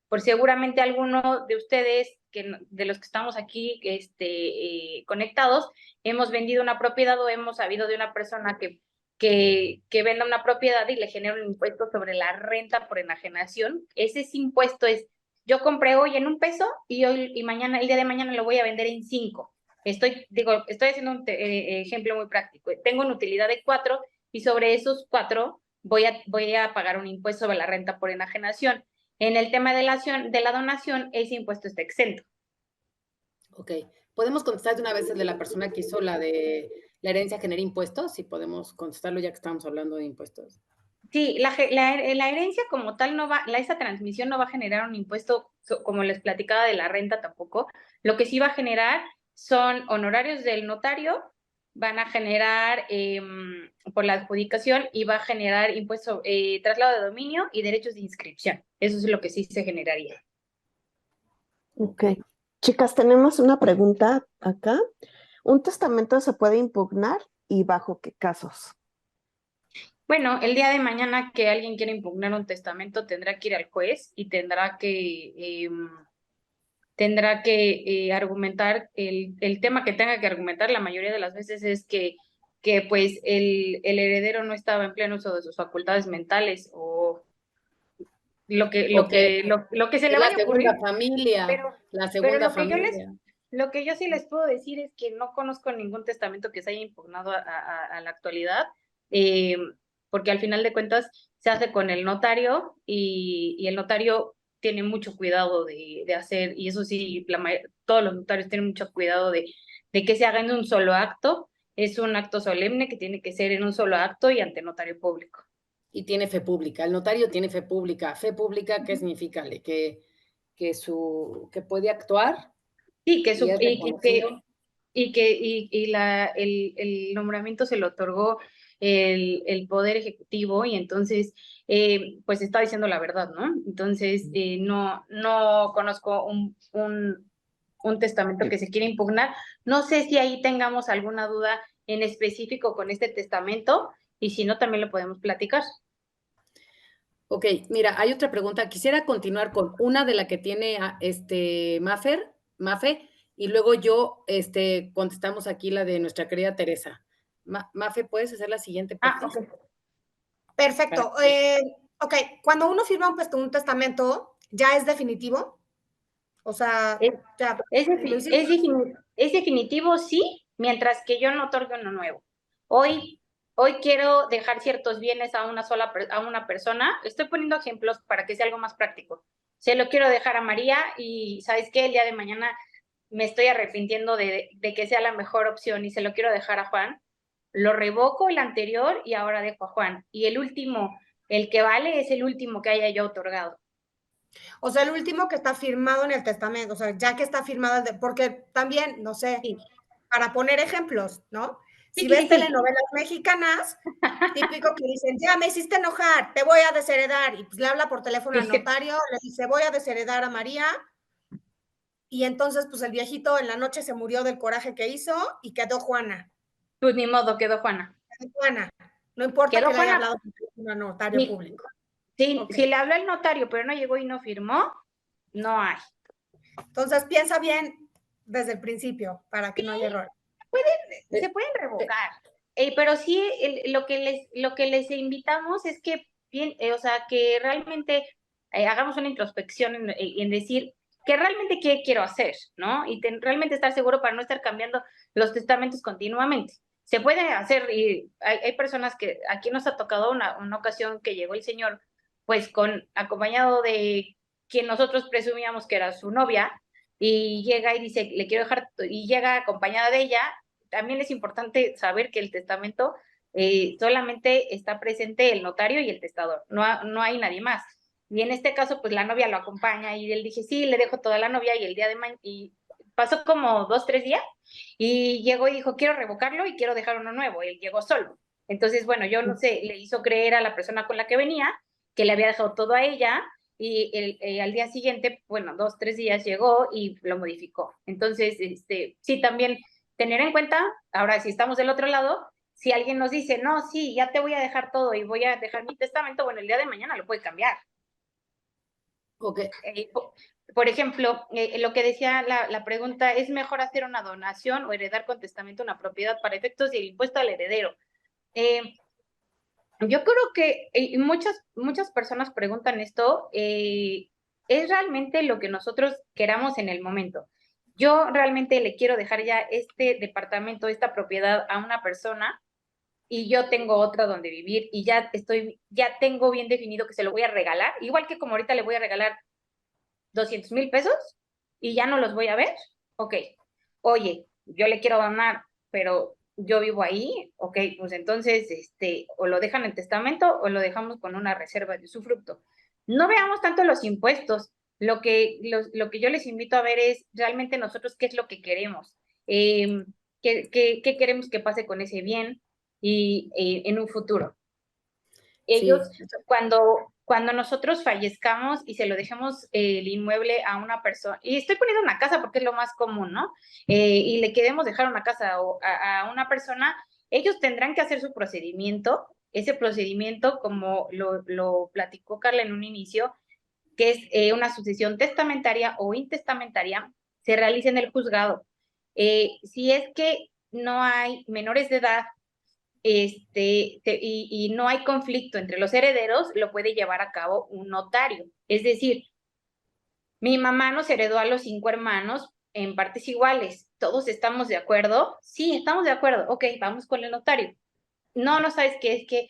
S4: Por seguramente alguno de ustedes, de los que estamos aquí conectados, hemos vendido una propiedad o hemos sabido de una persona que venda una propiedad y le genera un impuesto sobre la renta por enajenación. Ese impuesto es, yo compré hoy en $1 y mañana, el día de mañana lo voy a vender en 5. Estoy haciendo un ejemplo muy práctico. Tengo una utilidad de 4 y sobre esos 4 voy a pagar un impuesto sobre la renta por enajenación. En el tema de la donación, ese impuesto está exento.
S3: Ok. ¿Podemos contestar de una vez el de la persona que hizo la de la herencia genera impuestos? Si podemos contestarlo ya que estamos hablando de impuestos.
S4: Sí, la herencia como tal esa transmisión no va a generar un impuesto, como les platicaba de la renta tampoco. Lo que sí va a generar son honorarios del notario, van a generar por la adjudicación y va a generar impuesto, traslado de dominio y derechos de inscripción. Eso es lo que sí se generaría.
S1: Ok. Chicas, tenemos una pregunta acá. ¿Un testamento se puede impugnar y bajo qué casos?
S4: Bueno, el día de mañana que alguien quiera impugnar un testamento tendrá que ir al juez y tendrá que argumentar el tema que tenga que argumentar. La mayoría de las veces es que pues el heredero no estaba en pleno uso de sus facultades mentales o lo que, lo
S3: Ok.
S4: que, lo que se le
S3: Es la
S4: vaya a ocurrir,
S3: segunda familia,
S4: pero,
S3: la
S4: pero
S3: segunda familia.
S4: lo que yo sí les puedo decir es que no conozco ningún testamento que se haya impugnado a la actualidad, eh, porque al final de cuentas se hace con el notario y el notario tiene mucho cuidado de hacer, y eso sí, todos los notarios tienen mucho cuidado de que se haga en un solo acto. Es un acto solemne que tiene que ser en un solo acto y ante notario público.
S3: Y tiene fe pública. El notario tiene fe pública. Fe pública, ¿qué significa? Que puede actuar
S4: Sí,
S3: y es reconocido.
S4: el nombramiento se le otorgó el Poder Ejecutivo y entonces, pues está diciendo la verdad, ¿no? Entonces, no conozco un testamento que se quiera impugnar. No sé si ahí tengamos alguna duda en específico con este testamento y si no, también lo podemos platicar.
S3: Ok, mira, hay otra pregunta. Quisiera continuar con una de la que tiene Mafe, y luego contestamos aquí la de nuestra querida Teresa. Mafe, ¿puedes hacer la siguiente, por favor?
S4: Ok.
S2: Perfecto. Ok, cuando uno firma un testamento, ¿ya es definitivo? O sea,
S4: Es,
S2: ya lo
S4: es,
S2: hicimos.
S4: es definitivo, sí, mientras que yo no otorgue uno nuevo. Hoy hoy quiero dejar ciertos bienes a una persona. Estoy poniendo ejemplos para que sea algo más práctico. Se lo quiero dejar a María y ¿sabes qué? El día de mañana me estoy arrepintiendo de que sea la mejor opción y se lo quiero dejar a Juan. Lo revoco el anterior y ahora dejo a Juan. Y el último, el que vale, es el último que haya yo otorgado.
S2: O sea, el último que está firmado en el testamento, o sea, ya que está firmado, porque también, no sé,
S4: Sí.
S2: para poner ejemplos, ¿no?
S4: Sí,
S2: Si
S4: sí,
S2: ves
S4: sí.
S2: telenovelas mexicanas, típico que dicen, ya me hiciste enojar, te voy a desheredar, y pues le habla por teléfono al notario, le dice, voy a desheredar a María, y entonces pues el viejito en la noche se murió del coraje que hizo y quedó Juana.
S4: Pues ni modo, quedó Juana.
S2: Quedó Juana. No importa
S4: Quedó
S2: que le haya
S4: Juana.
S2: hablado a un notario público.
S4: Sí,
S2: Okay.
S4: Si le habló el notario, pero no llegó y no firmó, no hay.
S2: Entonces piensa bien desde el principio para que no haya error.
S4: Se pueden revocar, pero sí lo que les invitamos es que, o sea, que realmente hagamos una introspección en decir qué realmente quiero hacer, ¿no? Y realmente estar seguro para no estar cambiando los testamentos continuamente. Se puede hacer, y hay personas que aquí nos ha tocado una ocasión que llegó el señor, pues acompañado de quien nosotros presumíamos que era su novia, y llega y dice, le quiero dejar, y llega acompañada de ella. También es importante saber que el testamento solamente está presente el notario y el testador, no hay nadie más. Y en este caso, pues la novia lo acompaña y él dije, sí, le dejo toda la novia y el día de mañana, y pasó como 2-3 días y llegó y dijo, quiero revocarlo y quiero dejar uno nuevo. Y él llegó solo. Entonces, bueno, yo no sé, le hizo creer a la persona con la que venía que le había dejado todo a ella y al día siguiente, bueno, 2-3 días llegó y lo modificó. Entonces, sí, también tener en cuenta, ahora si estamos del otro lado, si alguien nos dice, no, sí, ya te voy a dejar todo y voy a dejar mi testamento, bueno, el día de mañana lo puede cambiar.
S3: Okay.
S4: Por ejemplo, lo que decía la pregunta, ¿es mejor hacer una donación o heredar con testamento una propiedad para efectos del impuesto al heredero? Yo creo que muchas personas preguntan esto, es realmente lo que nosotros queramos en el momento. Yo realmente le quiero dejar ya este departamento, esta propiedad a una persona y yo tengo otra donde vivir y ya tengo bien definido que se lo voy a regalar, igual que como ahorita le voy a regalar 200,000 pesos y ya no los voy a ver. Ok, oye, yo le quiero donar, pero yo vivo ahí, ok, pues entonces, o lo dejan en testamento o lo dejamos con una reserva de usufructo. No veamos tanto los impuestos. Lo que yo les invito a ver es realmente nosotros qué es lo que queremos, qué queremos que pase con ese bien y en un futuro. Ellos, sí. Cuando nosotros fallezcamos y se lo dejemos el inmueble a una persona, y estoy poniendo una casa porque es lo más común, ¿no? Y le queremos dejar una casa a una persona, ellos tendrán que hacer su procedimiento. Ese procedimiento, como lo platicó Carla en un inicio, que es una sucesión testamentaria o intestamentaria, se realiza en el juzgado. Si es que no hay menores de edad, y no hay conflicto entre los herederos, lo puede llevar a cabo un notario. Es decir, mi mamá nos heredó a los 5 hermanos en partes iguales. ¿Todos estamos de acuerdo? Sí, estamos de acuerdo. Ok, vamos con el notario. No sabes qué es que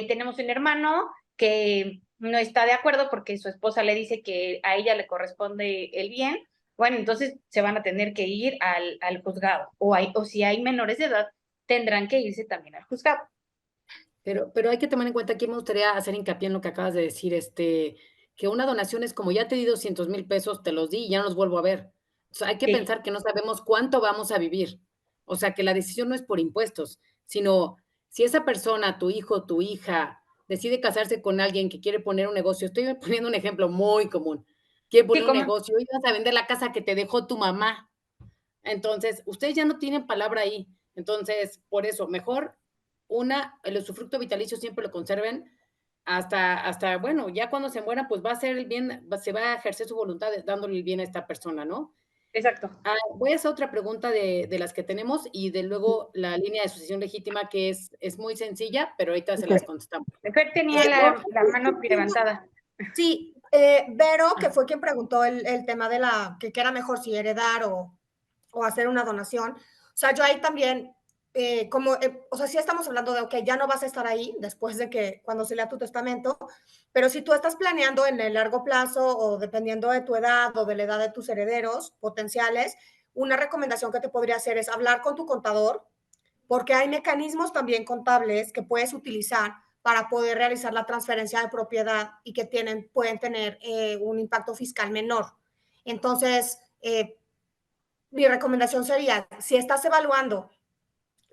S4: tenemos un hermano que no está de acuerdo porque su esposa le dice que a ella le corresponde el bien. Bueno, entonces se van a tener que ir al juzgado. O si hay menores de edad, tendrán que irse también al juzgado.
S3: Pero hay que tomar en cuenta, aquí me gustaría hacer hincapié en lo que acabas de decir, que una donación es como ya te di 200,000 pesos, te los di y ya no los vuelvo a ver. O sea, hay que pensar que no sabemos cuánto vamos a vivir. O sea, que la decisión no es por impuestos, sino si esa persona, tu hijo, tu hija, decide casarse con alguien que quiere poner un negocio, estoy poniendo un ejemplo muy común, quiere poner un negocio y vas a vender la casa que te dejó tu mamá. Entonces, ustedes ya no tienen palabra ahí. Entonces, por eso, mejor el usufructo vitalicio siempre lo conserven hasta, bueno, ya cuando se mueran, pues va a ser el bien, se va a ejercer su voluntad dándole el bien a esta persona, ¿no?
S4: Exacto.
S3: Voy a hacer otra pregunta de las que tenemos y de luego la línea de sucesión legítima que es muy sencilla, pero ahorita se las contestamos.
S4: Fer tenía la mano levantada.
S2: Sí, Vero, que fue quien preguntó el tema de que era mejor si heredar o hacer una donación. O sea, yo ahí también o sea, sí estamos hablando de, ok, ya no vas a estar ahí después de que cuando se lea tu testamento, pero si tú estás planeando en el largo plazo o dependiendo de tu edad o de la edad de tus herederos potenciales, una recomendación que te podría hacer es hablar con tu contador, porque hay mecanismos también contables que puedes utilizar para poder realizar la transferencia de propiedad y que pueden tener un impacto fiscal menor. Entonces, mi recomendación sería, si estás evaluando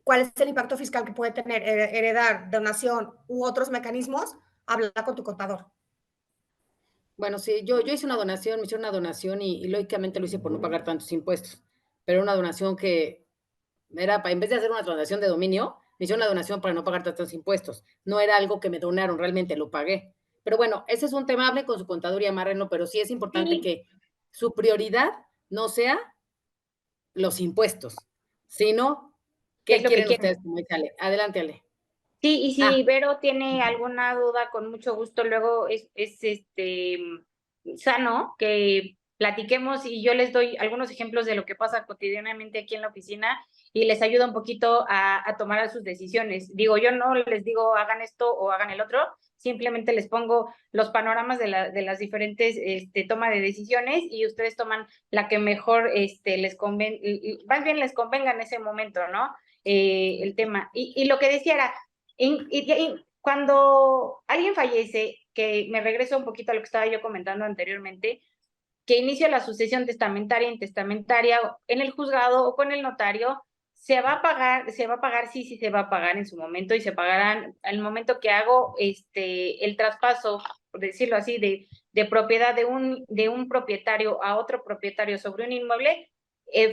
S2: cuál es el impacto fiscal que puede tener heredar, donación u otros mecanismos, habla con tu contador.
S3: Bueno, sí, yo hice una donación, me hicieron una donación y lógicamente lo hice por no pagar tantos impuestos, pero una donación que era, en vez de hacer una donación de dominio, me hicieron una donación para no pagar tantos impuestos. No era algo que me donaron, realmente lo pagué. Pero bueno, ese es un tema, hable con su contador y amárrenlo, pero sí es importante
S4: Sí,
S3: que su prioridad no sea los impuestos, sino
S4: ¿qué es
S3: qué
S4: lo que
S3: quieren
S4: quieren?
S3: ustedes como dice Ale. Adelante, Ale.
S4: Sí, y
S3: Ah,
S4: si Vero tiene alguna duda, con mucho gusto, luego es sano que platiquemos y yo les doy algunos ejemplos de lo que pasa cotidianamente aquí en la oficina y les ayuda un poquito a tomar sus decisiones. Digo, yo no les digo hagan esto o hagan el otro, simplemente les pongo los panoramas de las diferentes toma de decisiones y ustedes toman la que mejor les convenga, más bien les convenga en ese momento, ¿no? El tema. Y lo que decía era, cuando alguien fallece, que me regreso un poquito a lo que estaba yo comentando anteriormente, que inicia la sucesión testamentaria, intestamentaria, en el juzgado o con el notario, se va a pagar, sí se va a pagar en su momento y se pagarán al momento que hago el traspaso, por decirlo así, de propiedad de un propietario a otro propietario sobre un inmueble,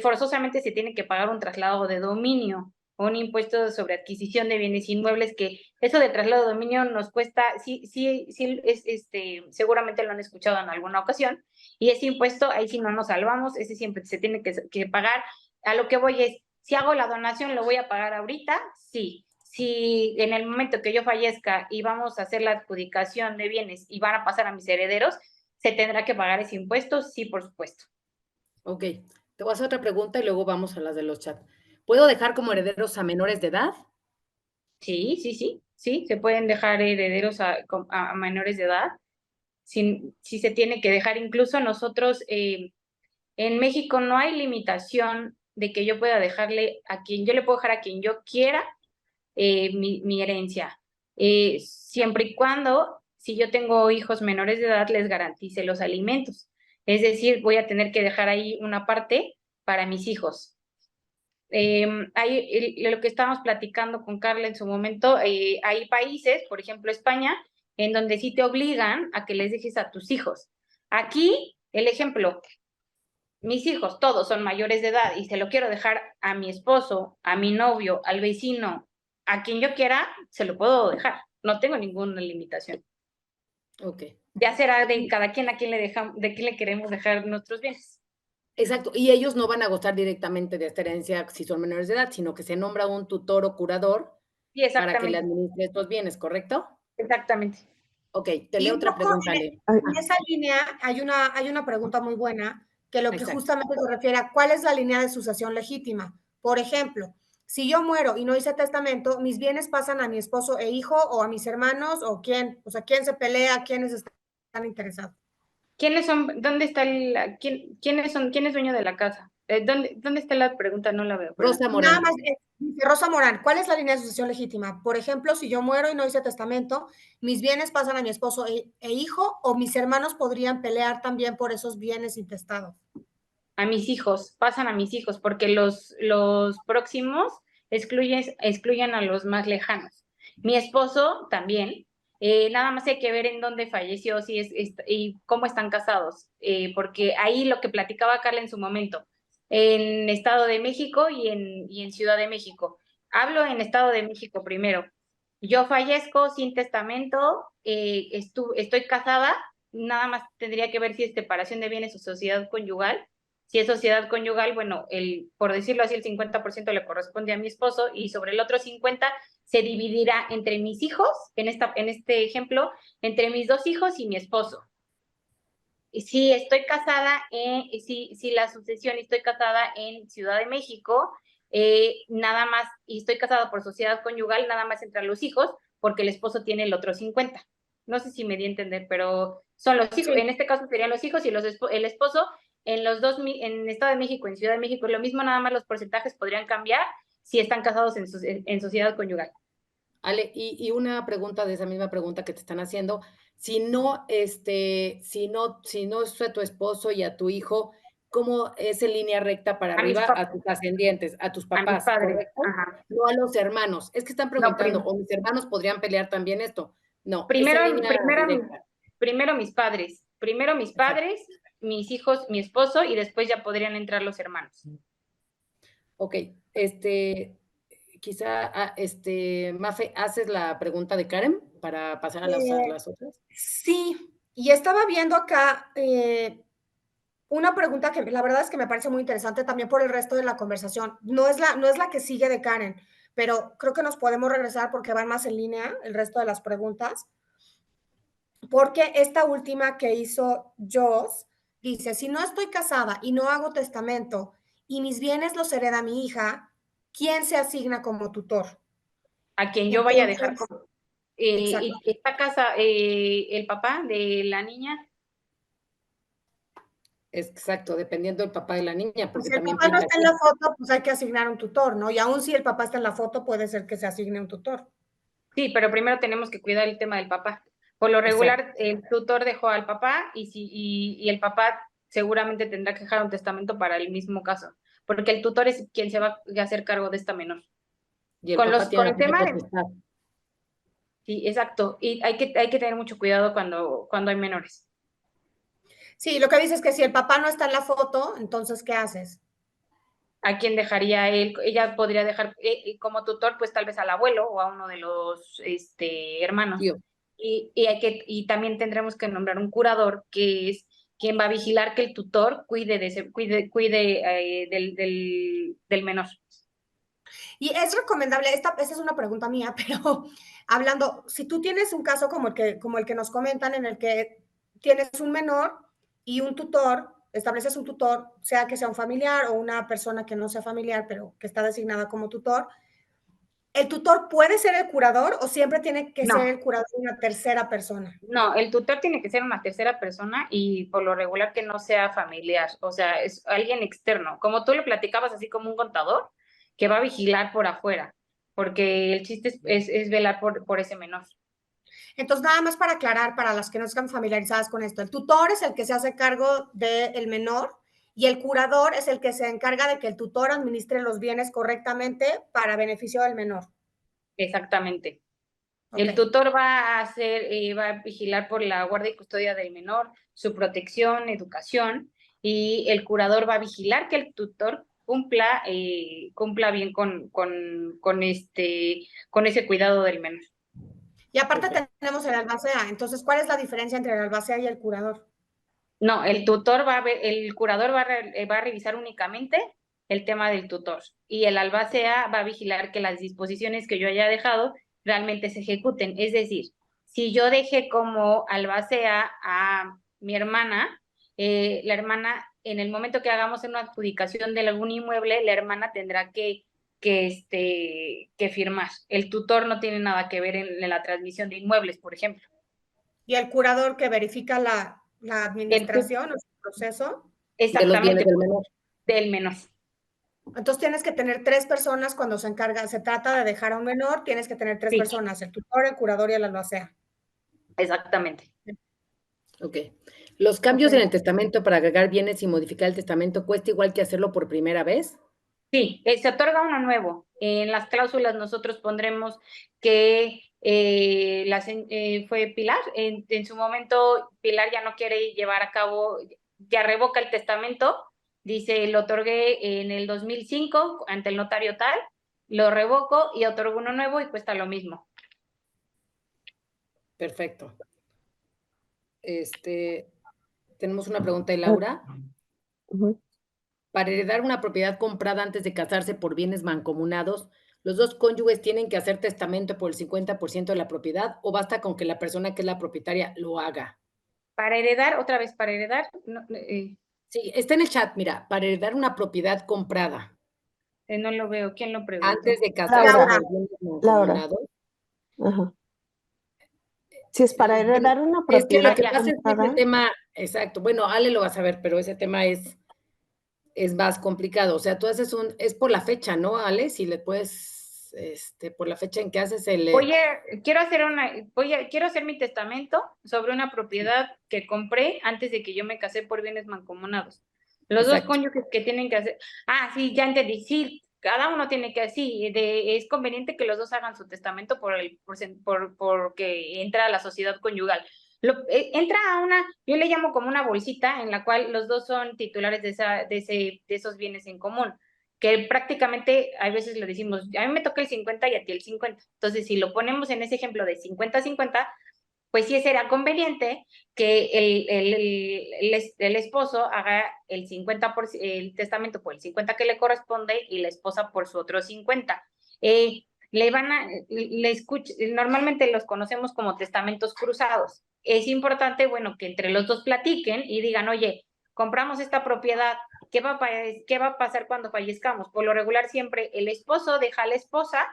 S4: forzosamente se tiene que pagar un traslado de dominio o un impuesto sobre adquisición de bienes inmuebles, que eso de traslado de dominio nos cuesta, seguramente lo han escuchado en alguna ocasión, y ese impuesto, ahí sí no nos salvamos, ese siempre se tiene que pagar. A lo que voy es, si hago la donación, ¿lo voy a pagar ahorita? Sí. Si en el momento que yo fallezca y vamos a hacer la adjudicación de bienes y van a pasar a mis herederos, ¿se tendrá que pagar ese impuesto? Sí, por supuesto.
S3: ok. Te voy a hacer otra pregunta y luego vamos a las de los chats. ¿Puedo dejar como herederos a menores de edad?
S4: Sí, se pueden dejar herederos a menores de edad. Si se tiene que dejar, incluso nosotros en México no hay limitación de que yo pueda dejarle yo le puedo dejar a quien yo quiera mi herencia, siempre y cuando, si yo tengo hijos menores de edad, les garantice los alimentos. Es decir, voy a tener que dejar ahí una parte para mis hijos. Lo que estábamos platicando con Carla en su momento, hay países, por ejemplo España, en donde sí te obligan a que les dejes a tus hijos. Aquí, el ejemplo, mis hijos todos son mayores de edad y se lo quiero dejar a mi esposo, a mi novio, al vecino, a quien yo quiera, se lo puedo dejar. No tengo ninguna limitación.
S3: Ok.
S4: Ya será de cada quien a quién de quién le queremos dejar nuestros bienes.
S3: Exacto, y ellos no van a gozar directamente de esta herencia si son menores de edad, sino que se nombra un tutor o curador
S4: Sí,
S3: para que le
S4: exactamente.
S3: administre estos bienes, ¿correcto?
S4: Exactamente.
S3: Ok, te
S2: Y
S3: leo
S2: un
S3: otra
S2: poco
S3: pregunta, Ale.
S2: en esa línea hay una pregunta muy buena que lo
S3: Ahí
S2: que
S3: está.
S2: justamente se refiere a cuál es la línea de sucesión legítima. Por ejemplo, si yo muero y no hice testamento, mis bienes pasan a mi esposo e hijo o a mis hermanos o quién, o sea, quién se pelea, quiénes están interesados.
S4: ¿Quiénes son? ¿Dónde está quién es dueño de la casa? ¿Dónde está la pregunta? No la veo, perdón.
S3: Rosa
S2: Nada
S3: Morán.
S2: más, dice Rosa Morán, ¿cuál es la línea de sucesión legítima? Por ejemplo, si yo muero y no hice testamento, mis bienes pasan a mi esposo e hijo o mis hermanos podrían pelear también por esos bienes intestados.
S4: A mis hijos, pasan a mis hijos, porque los próximos excluyen a los más lejanos. Mi esposo también, nada más hay que ver en dónde falleció y cómo están casados, porque ahí lo que platicaba Carla en su momento, en Estado de México y en Ciudad de México. Hablo en Estado de México primero. Yo fallezco sin testamento, estoy casada, nada más tendría que ver si es separación de bienes o sociedad conyugal. Si es sociedad conyugal, bueno, por decirlo así, el 50% le corresponde a mi esposo y sobre el otro 50% se dividirá entre mis hijos, en este ejemplo, entre mis dos hijos y mi esposo. Y si estoy casada, si la sucesión estoy casada en Ciudad de México, nada más, y estoy casado por sociedad conyugal, nada más entran los hijos, porque el esposo tiene el otro 50. No sé si me di a entender, pero son los hijos,
S2: Sí.
S4: en este caso serían los hijos y el esposo. En los dos, en Estado de México, en Ciudad de México, es lo mismo, nada más los porcentajes podrían cambiar si están casados en sociedad conyugal.
S3: Ale, y una pregunta de esa misma pregunta que te están haciendo, si no es a tu esposo y a tu hijo, ¿cómo es en línea recta para
S4: A mis
S3: arriba a
S4: papás,
S3: tus ascendientes, a tus
S4: a mis
S3: papás,
S4: padres,
S3: correcto?
S4: ajá.
S3: No a los hermanos. Es que están
S4: No,
S3: preguntando, o mis hermanos podrían pelear también esto. No, es
S4: primero,
S3: en línea directa.
S4: primero mis padres,
S3: Exacto.
S4: mis hijos, mi esposo, y después ya podrían entrar los hermanos.
S3: Ok, quizá, Mafe, ¿haces la pregunta de Karen para pasar a las otras?
S2: Sí, y estaba viendo acá una pregunta que la verdad es que me parece muy interesante también por el resto de la conversación. No es la que sigue de Karen, pero creo que nos podemos regresar porque van más en línea el resto de las preguntas. Porque esta última que hizo Joss dice, si no estoy casada y no hago testamento y mis bienes los hereda mi hija, ¿quién se asigna como tutor?
S4: A quien yo vaya a dejar
S2: Entonces,
S4: como...
S2: exacto.
S4: y esta casa, el papá de la niña,
S3: Exacto, dependiendo del papá de la niña, porque
S2: Si el
S3: también
S2: papá no
S3: pinta
S2: está en
S3: aquí.
S2: la foto, pues hay que asignar un tutor, ¿no? Y aún si el papá está en la foto, puede ser que se asigne un tutor.
S4: sí, pero primero tenemos que cuidar el tema del papá. Por lo
S3: Exacto.
S4: regular, el tutor dejó al papá y el papá seguramente tendrá que dejar un testamento para el mismo caso, porque el tutor es quien se va a hacer cargo de esta menor.
S3: Y el papá
S4: Con
S3: tiene la
S4: el tema de...
S3: potestad.
S4: Sí, exacto. Y hay que tener mucho cuidado cuando hay menores.
S2: Sí, lo que dices es que si el papá no está en la foto, entonces, ¿qué haces?
S4: ¿A quién dejaría él? Ella podría dejar como tutor, pues tal vez al abuelo o a uno de los hermanos.
S3: Tío.
S4: Y también tendremos que nombrar un curador que es quien va a vigilar que el tutor cuide del menor.
S2: Y es recomendable, esa es una pregunta mía, pero hablando, si tú tienes un caso como el que nos comentan, en el que tienes un menor y un tutor, estableces un tutor, sea que sea un familiar o una persona que no sea familiar, pero que está designada como tutor, ¿el tutor puede ser el curador o siempre tiene que ser
S4: No,
S2: el curador una tercera persona?
S4: no, el tutor tiene que ser una tercera persona y por lo regular que no sea familiar, o sea, es alguien externo, como tú lo platicabas, así como un contador que va a vigilar por afuera, porque el chiste es velar por ese menor.
S2: Entonces, nada más para aclarar, para las que no están familiarizadas con esto, el tutor es el que se hace cargo del menor y el curador es el que se encarga de que el tutor administre los bienes correctamente para beneficio del menor.
S4: Exactamente.
S2: Ok.
S4: El tutor va a vigilar por la guardia y custodia del menor, su protección, educación, y el curador va a vigilar que el tutor cumpla bien con ese cuidado del menor.
S2: Y aparte
S3: Perfecto.
S2: tenemos el albacea. Entonces, ¿cuál es la diferencia entre el albacea y el curador?
S4: No, el curador va a revisar únicamente el tema del tutor y el albacea va a vigilar que las disposiciones que yo haya dejado realmente se ejecuten. Es decir, si yo dejé como albacea a mi hermana, la hermana, en el momento que hagamos una adjudicación de algún inmueble, la hermana tendrá que firmar. El tutor no tiene nada que ver en la transmisión de inmuebles, por ejemplo.
S2: Y el curador que verifica la
S4: El tu-
S2: administración o el proceso.
S3: De los bienes
S4: exactamente,
S3: del menor.
S4: del menor.
S2: Entonces tienes que tener tres personas cuando se trata de dejar a un menor, tienes que tener tres
S4: Sí,
S2: personas, el tutor, el curador y el albacea.
S4: exactamente.
S3: Ok. Los
S2: Ok.
S3: cambios en el testamento para agregar bienes y modificar el testamento cuesta igual que hacerlo por primera vez.
S4: Sí, se otorga uno nuevo. En las cláusulas nosotros pondremos que fue Pilar. En su momento, Pilar ya no quiere llevar a cabo, ya revoca el testamento. Dice, lo otorgué en el 2005 ante el notario tal, lo revoco y otorgo uno nuevo y cuesta lo mismo.
S3: Perfecto. Tenemos una pregunta de Laura.
S1: Ujú.
S3: Para heredar una propiedad comprada antes de casarse por bienes mancomunados, ¿los dos cónyuges tienen que hacer testamento por el 50% de la propiedad o basta con que la persona que es la propietaria lo haga?
S4: Para heredar, otra vez, para heredar,
S3: Sí, está en el chat, mira, para heredar una propiedad comprada.
S4: No lo veo. ¿Quién lo preguntó?
S3: Antes de casarse
S1: Laura.
S3: por bienes
S1: Laura.
S3: mancomunados.
S1: Ajá. Si es para heredar una
S3: Es que lo
S1: propiedad
S3: que pasa es que
S1: privada,
S3: ese tema, exacto, bueno, Ale lo va a saber, pero ese tema es más complicado. O sea, tú haces es por la fecha, ¿no, Ale? Si le puedes, por la fecha en que haces el...
S4: Quiero hacer mi testamento sobre una propiedad que compré antes de que yo me casé por bienes mancomunados. Los
S3: Exacto.
S4: dos cónyuges que tienen que hacer. Ah, sí, ya entendí. Sí, cada uno tiene que, sí, es conveniente que los dos hagan su testamento porque entra a la sociedad conyugal. Entra a yo le llamo como una bolsita en la cual los dos son titulares de esos bienes en común, que prácticamente a veces le decimos, a mí me toca el 50 y a ti el 50. Entonces, si lo ponemos en ese ejemplo de 50-50, pues sí será conveniente que el esposo haga el 50%, el testamento por el 50 que le corresponde y la esposa por su otro 50. Normalmente los conocemos como testamentos cruzados. Es importante, bueno, que entre los dos platiquen y digan, oye, compramos esta propiedad, ¿qué va a pasar cuando fallezcamos? Por lo regular siempre el esposo deja a la esposa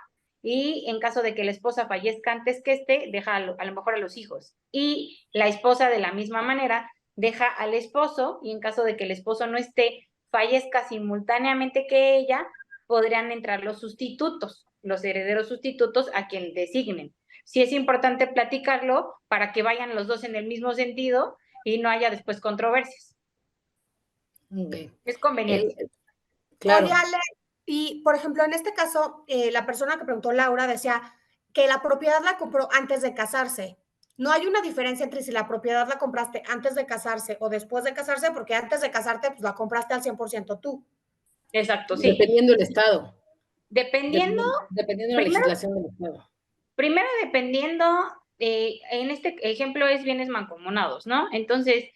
S4: y en caso de que la esposa fallezca antes que deja a lo mejor a los hijos. Y la esposa de la misma manera deja al esposo y en caso de que el esposo no esté, fallezca simultáneamente que ella, podrían entrar los sustitutos, los herederos sustitutos a quien designen. Sí es importante platicarlo para que vayan los dos en el mismo sentido y no haya después controversias.
S3: Okay.
S4: Es conveniente.
S3: Claro.
S2: Oye, Ale, y por ejemplo, en este caso, la persona que preguntó, Laura, decía que la propiedad la compró antes de casarse. No hay una diferencia entre si la propiedad la compraste antes de casarse o después de casarse, porque antes de casarte, pues la compraste al 100% tú.
S4: Exacto, sí.
S3: Dependiendo del estado.
S4: Dependiendo
S3: de la legislación del estado.
S4: Primero, dependiendo, en este ejemplo es bienes mancomunados, ¿no? Entonces,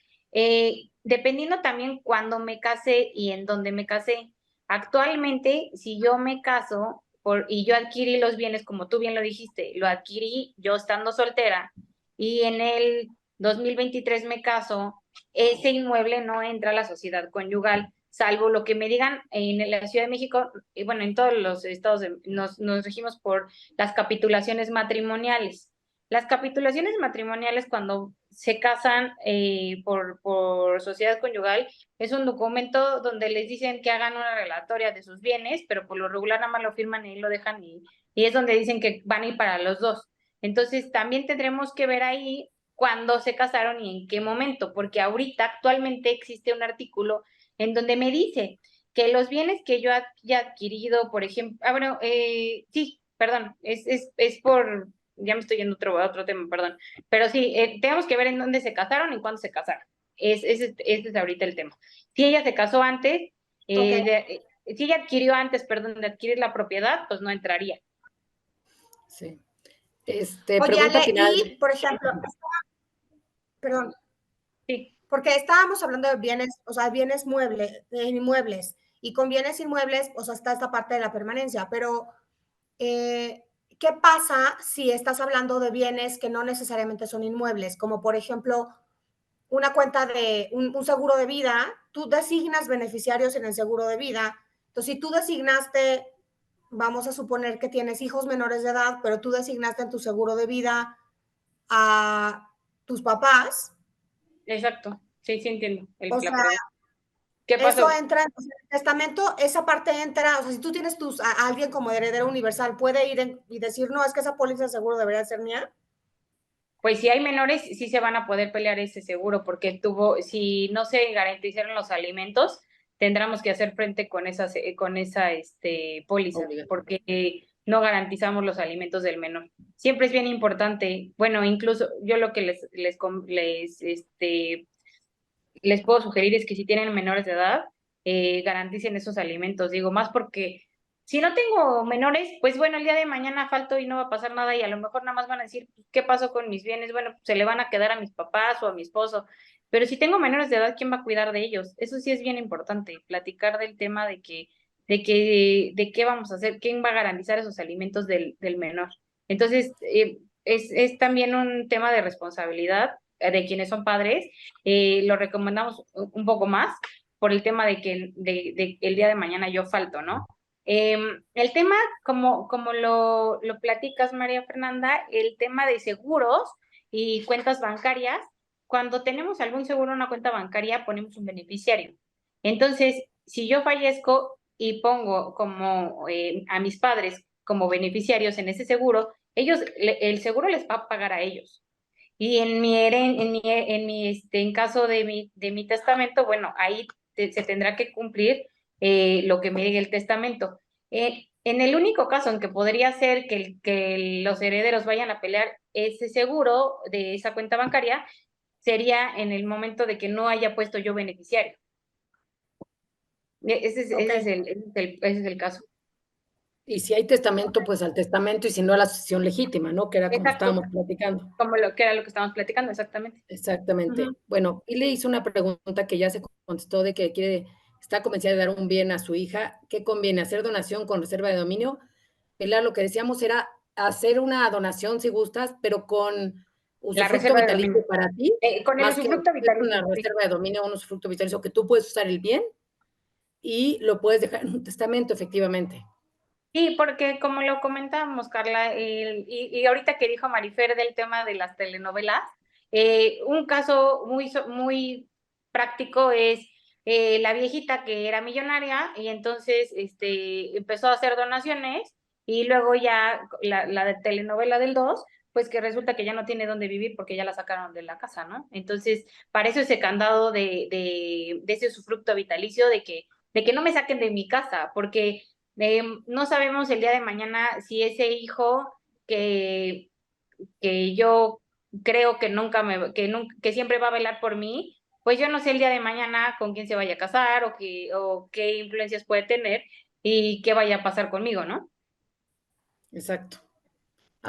S4: dependiendo también cuándo me casé y en dónde me casé. Actualmente, si yo me caso y yo adquirí los bienes, como tú bien lo dijiste, lo adquirí yo estando soltera y en el 2023 me caso, ese inmueble no entra a la sociedad conyugal, salvo lo que me digan en la Ciudad de México, y bueno, en todos los estados nos regimos por las capitulaciones matrimoniales. Las capitulaciones matrimoniales, cuando se casan por sociedad conyugal, es un documento donde les dicen que hagan una relatoria de sus bienes, pero por lo regular nada más lo firman y lo dejan y es donde dicen que van a ir para los dos. Entonces, también tendremos que ver ahí cuándo se casaron y en qué momento, porque ahorita actualmente existe un artículo en donde me dice que los bienes que yo haya adquirido, por ejemplo, sí, perdón, es por, ya me estoy yendo a otro tema, perdón, pero sí, tenemos que ver en dónde se casaron y cuándo se casaron. Ese es ahorita el tema. Si ella se casó antes, si ella adquirió antes, perdón, de adquirir la propiedad, pues no entraría.
S3: Sí.
S2: Oye, Ale, final. Y, por ejemplo, perdón.
S4: Sí.
S2: Porque estábamos hablando de bienes, o sea, bienes inmuebles, y con bienes inmuebles, o sea, está esta parte de la permanencia, pero ¿qué pasa si estás hablando de bienes que no necesariamente son inmuebles? Como por ejemplo, una cuenta de un seguro de vida, tú designas beneficiarios en el seguro de vida. Entonces, si tú designaste, vamos a suponer que tienes hijos menores de edad, pero tú designaste en tu seguro de vida a tus papás.
S4: Exacto, sí entiendo.
S2: O sea,
S4: ¿qué pasó?
S2: eso entra en el testamento, esa parte entra, o sea, si tú tienes a alguien como heredero universal, ¿puede ir y decir, no, es que esa póliza de seguro debería ser mía?
S4: Pues si hay menores, sí se van a poder pelear ese seguro, porque si no se garantizaron los alimentos, tendremos que hacer frente con esa póliza, porque no garantizamos los alimentos del menor. Siempre es bien importante, bueno, incluso yo lo que les puedo sugerir es que si tienen menores de edad, garanticen esos alimentos, digo, más porque si no tengo menores, pues bueno, el día de mañana falto y no va a pasar nada y a lo mejor nada más van a decir, ¿qué pasó con mis bienes? Bueno, pues se le van a quedar a mis papás o a mi esposo, pero si tengo menores de edad, ¿quién va a cuidar de ellos? Eso sí es bien importante, platicar del tema de qué vamos a hacer, quién va a garantizar esos alimentos del menor. Entonces, es también un tema de responsabilidad de quienes son padres, lo recomendamos un poco más por el tema de que el día de mañana yo falto, ¿no? El tema, como lo platicas, María Fernanda, el tema de seguros y cuentas bancarias, cuando tenemos algún seguro en una cuenta bancaria, ponemos un beneficiario. Entonces, si yo fallezco y pongo como a mis padres como beneficiarios en ese seguro, el seguro les va a pagar a ellos. Y en caso de mi testamento, bueno, ahí se tendrá que cumplir lo que me diga el testamento. En el único caso en que podría ser que los herederos vayan a pelear ese seguro de esa cuenta bancaria, sería en el momento de que no haya puesto yo beneficiario. Ese es el caso.
S3: Y si hay testamento, pues al testamento, y si no a la sucesión legítima, ¿no? Que era como
S4: Exacto,
S3: estábamos platicando.
S4: que era lo que estábamos platicando, exactamente.
S3: Exactamente.
S4: Ujú.
S3: Bueno, y le hizo una pregunta que ya se contestó de que está convencida de dar un bien a su hija. ¿Qué conviene? ¿Hacer donación con reserva de dominio? Pilar, lo que decíamos era hacer una donación si gustas, pero con
S4: La
S3: usufructo
S4: reserva de
S3: vitalicio
S4: dominio.
S3: para ti,
S4: Con el
S3: más que
S4: usufructo
S3: hacer una
S4: vitalicio, sí.
S3: reserva de dominio o un usufructo vitalicio que tú puedes usar el bien y lo puedes dejar en un testamento, efectivamente.
S4: Sí, porque como lo comentábamos, Carla, y ahorita que dijo Marifer del tema de las telenovelas, un caso muy práctico es la viejita que era millonaria y entonces empezó a hacer donaciones y luego ya la telenovela del 2 pues que resulta que ya no tiene dónde vivir porque ya la sacaron de la casa, ¿no? Entonces, para eso ese candado de ese usufructo vitalicio de que no me saquen de mi casa, porque no sabemos el día de mañana si ese hijo que, que yo creo que que siempre va a velar por mí, pues yo no sé el día de mañana con quién se vaya a casar o qué influencias puede tener y qué vaya a pasar conmigo, ¿no?
S3: Exacto.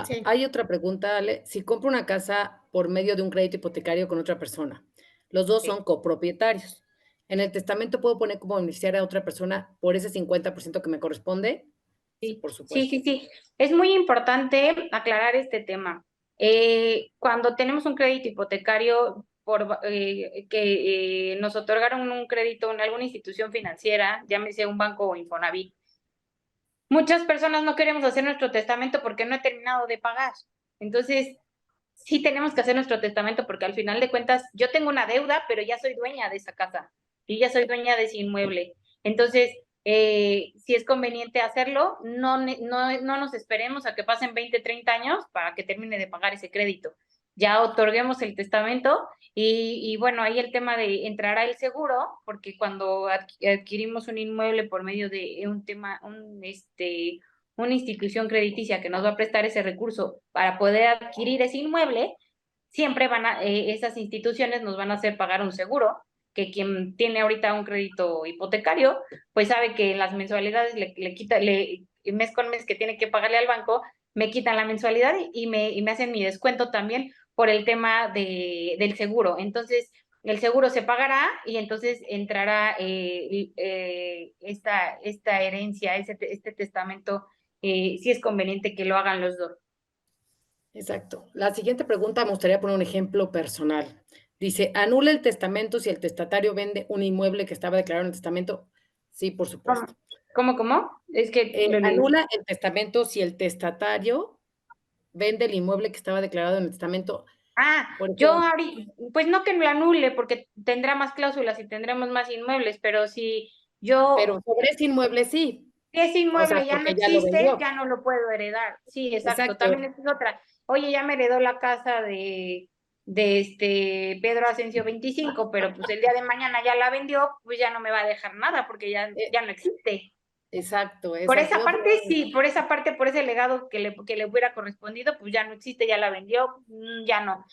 S2: Sí.
S3: Hay otra pregunta, Ale. Si compro una casa por medio de un crédito hipotecario con otra persona, los dos
S4: Sí.
S3: son copropietarios. ¿En el testamento puedo poner como beneficiaria a otra persona por ese 50% que me corresponde? Sí,
S4: Sí,
S3: por
S4: sí,
S3: supuesto.
S4: sí, sí. Es muy importante aclarar este tema. Cuando tenemos un crédito hipotecario que nos otorgaron un crédito en alguna institución financiera, llámese un banco o Infonavit, muchas personas no queremos hacer nuestro testamento porque no he terminado de pagar. Entonces, sí tenemos que hacer nuestro testamento porque al final de cuentas yo tengo una deuda, pero ya soy dueña de esa casa y ya soy dueña de ese inmueble. Entonces, si es conveniente hacerlo, no nos esperemos a que pasen 20, 30 años para que termine de pagar ese crédito. Ya otorguemos el testamento y bueno, ahí el tema de entrará el seguro, porque cuando adquirimos un inmueble por medio de una institución crediticia que nos va a prestar ese recurso para poder adquirir ese inmueble, siempre esas instituciones nos van a hacer pagar un seguro, que quien tiene ahorita un crédito hipotecario, pues sabe que las mensualidades mes con mes que tiene que pagarle al banco, me quitan la mensualidad y me hacen mi descuento también por el tema del seguro. Entonces, el seguro se pagará y entonces entrará esta herencia, este testamento, si es conveniente que lo hagan los dos.
S3: Exacto. La siguiente pregunta me gustaría poner un ejemplo personal. Dice, ¿anula el testamento si el testatario vende un inmueble que estaba declarado en el testamento? Sí, por supuesto.
S4: ¿Cómo? Es que
S3: ¿Anula el testamento si el testatario vende el inmueble que estaba declarado en el testamento? Por ejemplo,
S4: Pues no que lo anule, porque tendrá más cláusulas y tendremos más inmuebles, pero si yo,
S3: pero sobre ese inmueble sí.
S4: si ese
S3: O sea,
S4: inmueble ya no
S3: porque ya lo
S4: existe,
S3: vendió.
S4: ya no lo puedo heredar. Sí, exacto.
S3: Exacto,
S4: También esta es otra. Oye, ya me heredó la casa de Pedro Asensio 25, pero pues el día de mañana ya la vendió, pues ya no me va a dejar nada porque ya no existe.
S3: exacto,
S4: Por
S3: exacto.
S4: esa parte, sí, por esa parte, por ese legado que le hubiera correspondido, pues ya no existe, ya la vendió, ya no.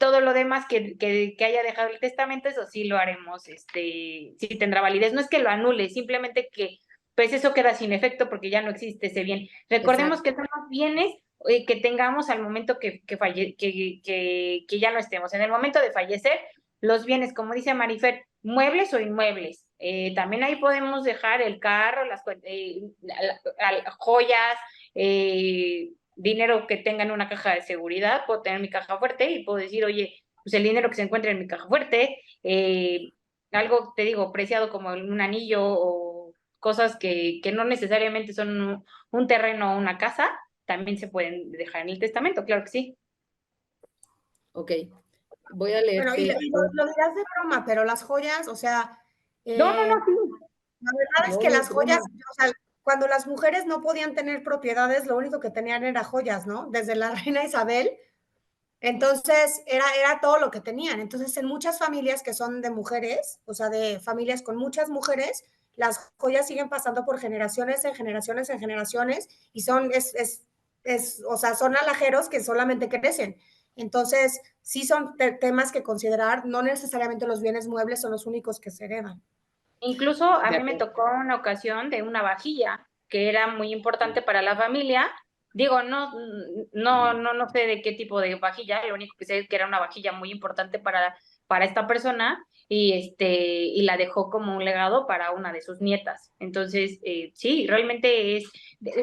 S4: Todo lo demás que haya dejado el testamento, eso sí lo haremos, sí tendrá validez. No es que lo anule, simplemente que pues eso queda sin efecto porque ya no existe ese bien. Recordemos que son los bienes que tengamos al momento que ya no estemos. En el momento de fallecer, los bienes, como dice Marifer, muebles o inmuebles. También ahí podemos dejar el carro, joyas, dinero que tenga en una caja de seguridad. Puedo tener mi caja fuerte y puedo decir, oye, pues el dinero que se encuentra en mi caja fuerte, algo, te digo, preciado como un anillo cosas que no necesariamente son un terreno o una casa, también se pueden dejar en el testamento, claro que sí.
S3: Ok, voy a
S2: Bueno, y
S3: leerte.
S2: lo dirás de broma, pero las joyas, o sea,
S4: No, sí.
S2: la verdad es
S3: No,
S2: que
S3: no
S2: las
S3: es broma.
S2: joyas, o sea, cuando las mujeres no podían tener propiedades, lo único que tenían era joyas, ¿no? Desde la reina Isabel. Entonces, era todo lo que tenían. Entonces, en muchas familias que son de mujeres, o sea, de familias con muchas mujeres, las joyas siguen pasando por generaciones en generaciones en generaciones y o sea, son alhajeros que solamente crecen. Entonces, sí son temas que considerar, no necesariamente los bienes muebles son los únicos que se heredan.
S4: Incluso a
S3: De
S4: mí me
S3: acuerdo.
S4: tocó una ocasión de una vajilla que era muy importante para la familia. Digo, no sé de qué tipo de vajilla, lo único que sé es que era una vajilla muy importante para esta persona y la dejó como un legado para una de sus nietas. Entonces, sí, realmente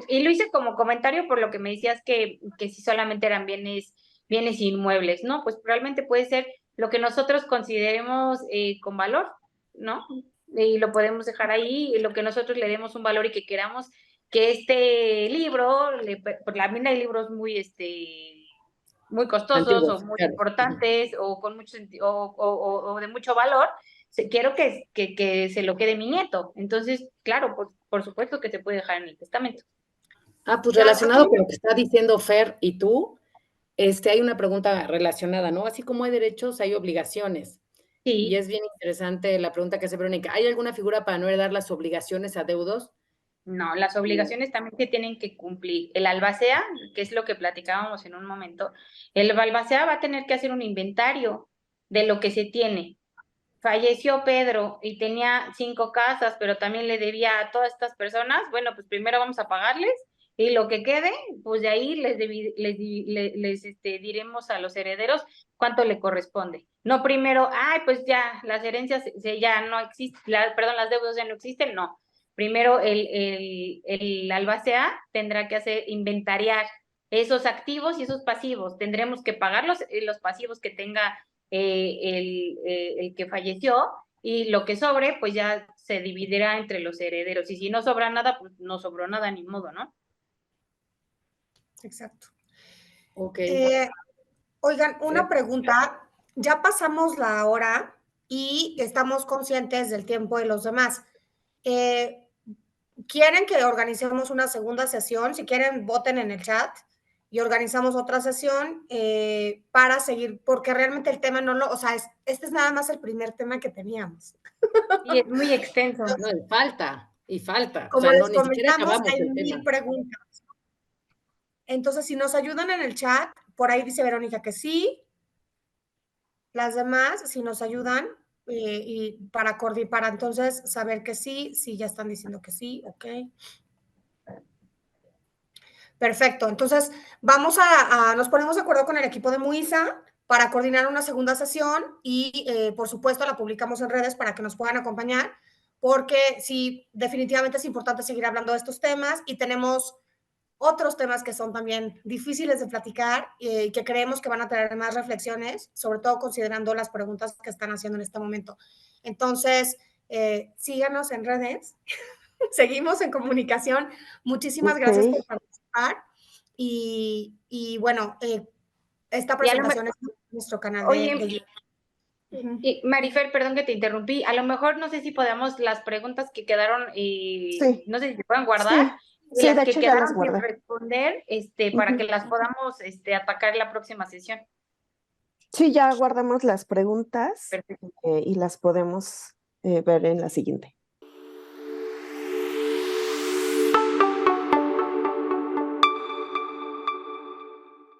S4: y lo hice como comentario por lo que me decías que si solamente eran bienes inmuebles, ¿no? Pues realmente puede ser lo que nosotros consideremos con valor, ¿no? Y lo podemos dejar ahí, y lo que nosotros le demos un valor y que queramos que este libro, porque también hay libros muy costosos
S3: Antiguos,
S4: o muy
S3: claro.
S4: importantes o con mucho o de mucho valor, quiero que se lo quede mi nieto. Entonces, claro, por supuesto que se puede dejar en el testamento.
S3: Ah, pues
S2: Ya,
S3: relacionado
S2: aquí,
S3: con lo que está diciendo Fer y tú, hay una pregunta relacionada, ¿no? Así como hay derechos, hay obligaciones. Y
S4: Sí,
S3: es bien interesante la pregunta que hace Verónica. ¿Hay alguna figura para no heredar las obligaciones a deudos?
S4: no, las obligaciones también se tienen que cumplir. El albacea, que es lo que platicábamos en un momento, el albacea va a tener que hacer un inventario de lo que se tiene. Falleció Pedro y tenía 5 casas, pero también le debía a todas estas personas. Bueno, pues primero vamos a pagarles y lo que quede, pues de ahí les diremos a los herederos cuánto le corresponde. No primero, ay, pues ya las herencias ya no existen, perdón, las deudas ya no existen, no. Primero el albacea tendrá que hacer inventariar esos activos y esos pasivos. Tendremos que pagar los pasivos que tenga el que falleció, y lo que sobre, pues ya se dividirá entre los herederos. Y si no sobra nada, pues no sobró nada, ni modo, ¿no?
S2: exacto.
S3: Ok.
S2: Oigan, una
S3: Fer.
S2: pregunta. Ya pasamos la hora y estamos conscientes del tiempo de los demás. Eh, ¿Quieren que organicemos una segunda sesión? Si quieren, voten en el chat y organizamos otra sesión para seguir, porque realmente el tema no lo, o sea, este es nada más el primer tema que teníamos.
S4: Y es muy extenso.
S3: No, y falta, y falta. O
S2: Como
S3: sea, no,
S2: les
S3: ni siquiera
S2: comentamos,
S3: acabamos
S2: hay
S3: el
S2: 1000
S3: tema.
S2: preguntas. Entonces, si nos ayudan en el chat, por ahí dice Verónica que sí. Las demás, si nos ayudan y para entonces saber que sí, si ya están diciendo que sí, ok. Perfecto. Entonces, nos ponemos de acuerdo con el equipo de Muisa para coordinar una segunda sesión y, por supuesto, la publicamos en redes para que nos puedan acompañar, porque sí, definitivamente es importante seguir hablando de estos temas y tenemos otros temas que son también difíciles de platicar y que creemos que van a traer más reflexiones, sobre todo considerando las preguntas que están haciendo en este momento. Entonces, síganos en redes, seguimos en comunicación. Muchísimas gracias por
S1: Ok,
S2: participar y bueno, esta
S4: Y a lo mejor,
S2: presentación es en nuestro canal
S4: oye,
S2: de YouTube.
S4: y Marifer, perdón que te interrumpí, a lo mejor no sé si podemos las preguntas que quedaron,
S1: sí,
S4: no sé si se pueden guardar,
S1: sí,
S4: y
S1: sí,
S4: las
S1: de
S4: que
S1: hecho ya las
S4: quedaron sin
S1: guardé.
S4: responder, para que
S1: Ujú.
S4: las podamos atacar en la próxima sesión.
S1: Sí, ya guardamos las preguntas
S4: Perfecto.
S1: y las podemos ver en la siguiente.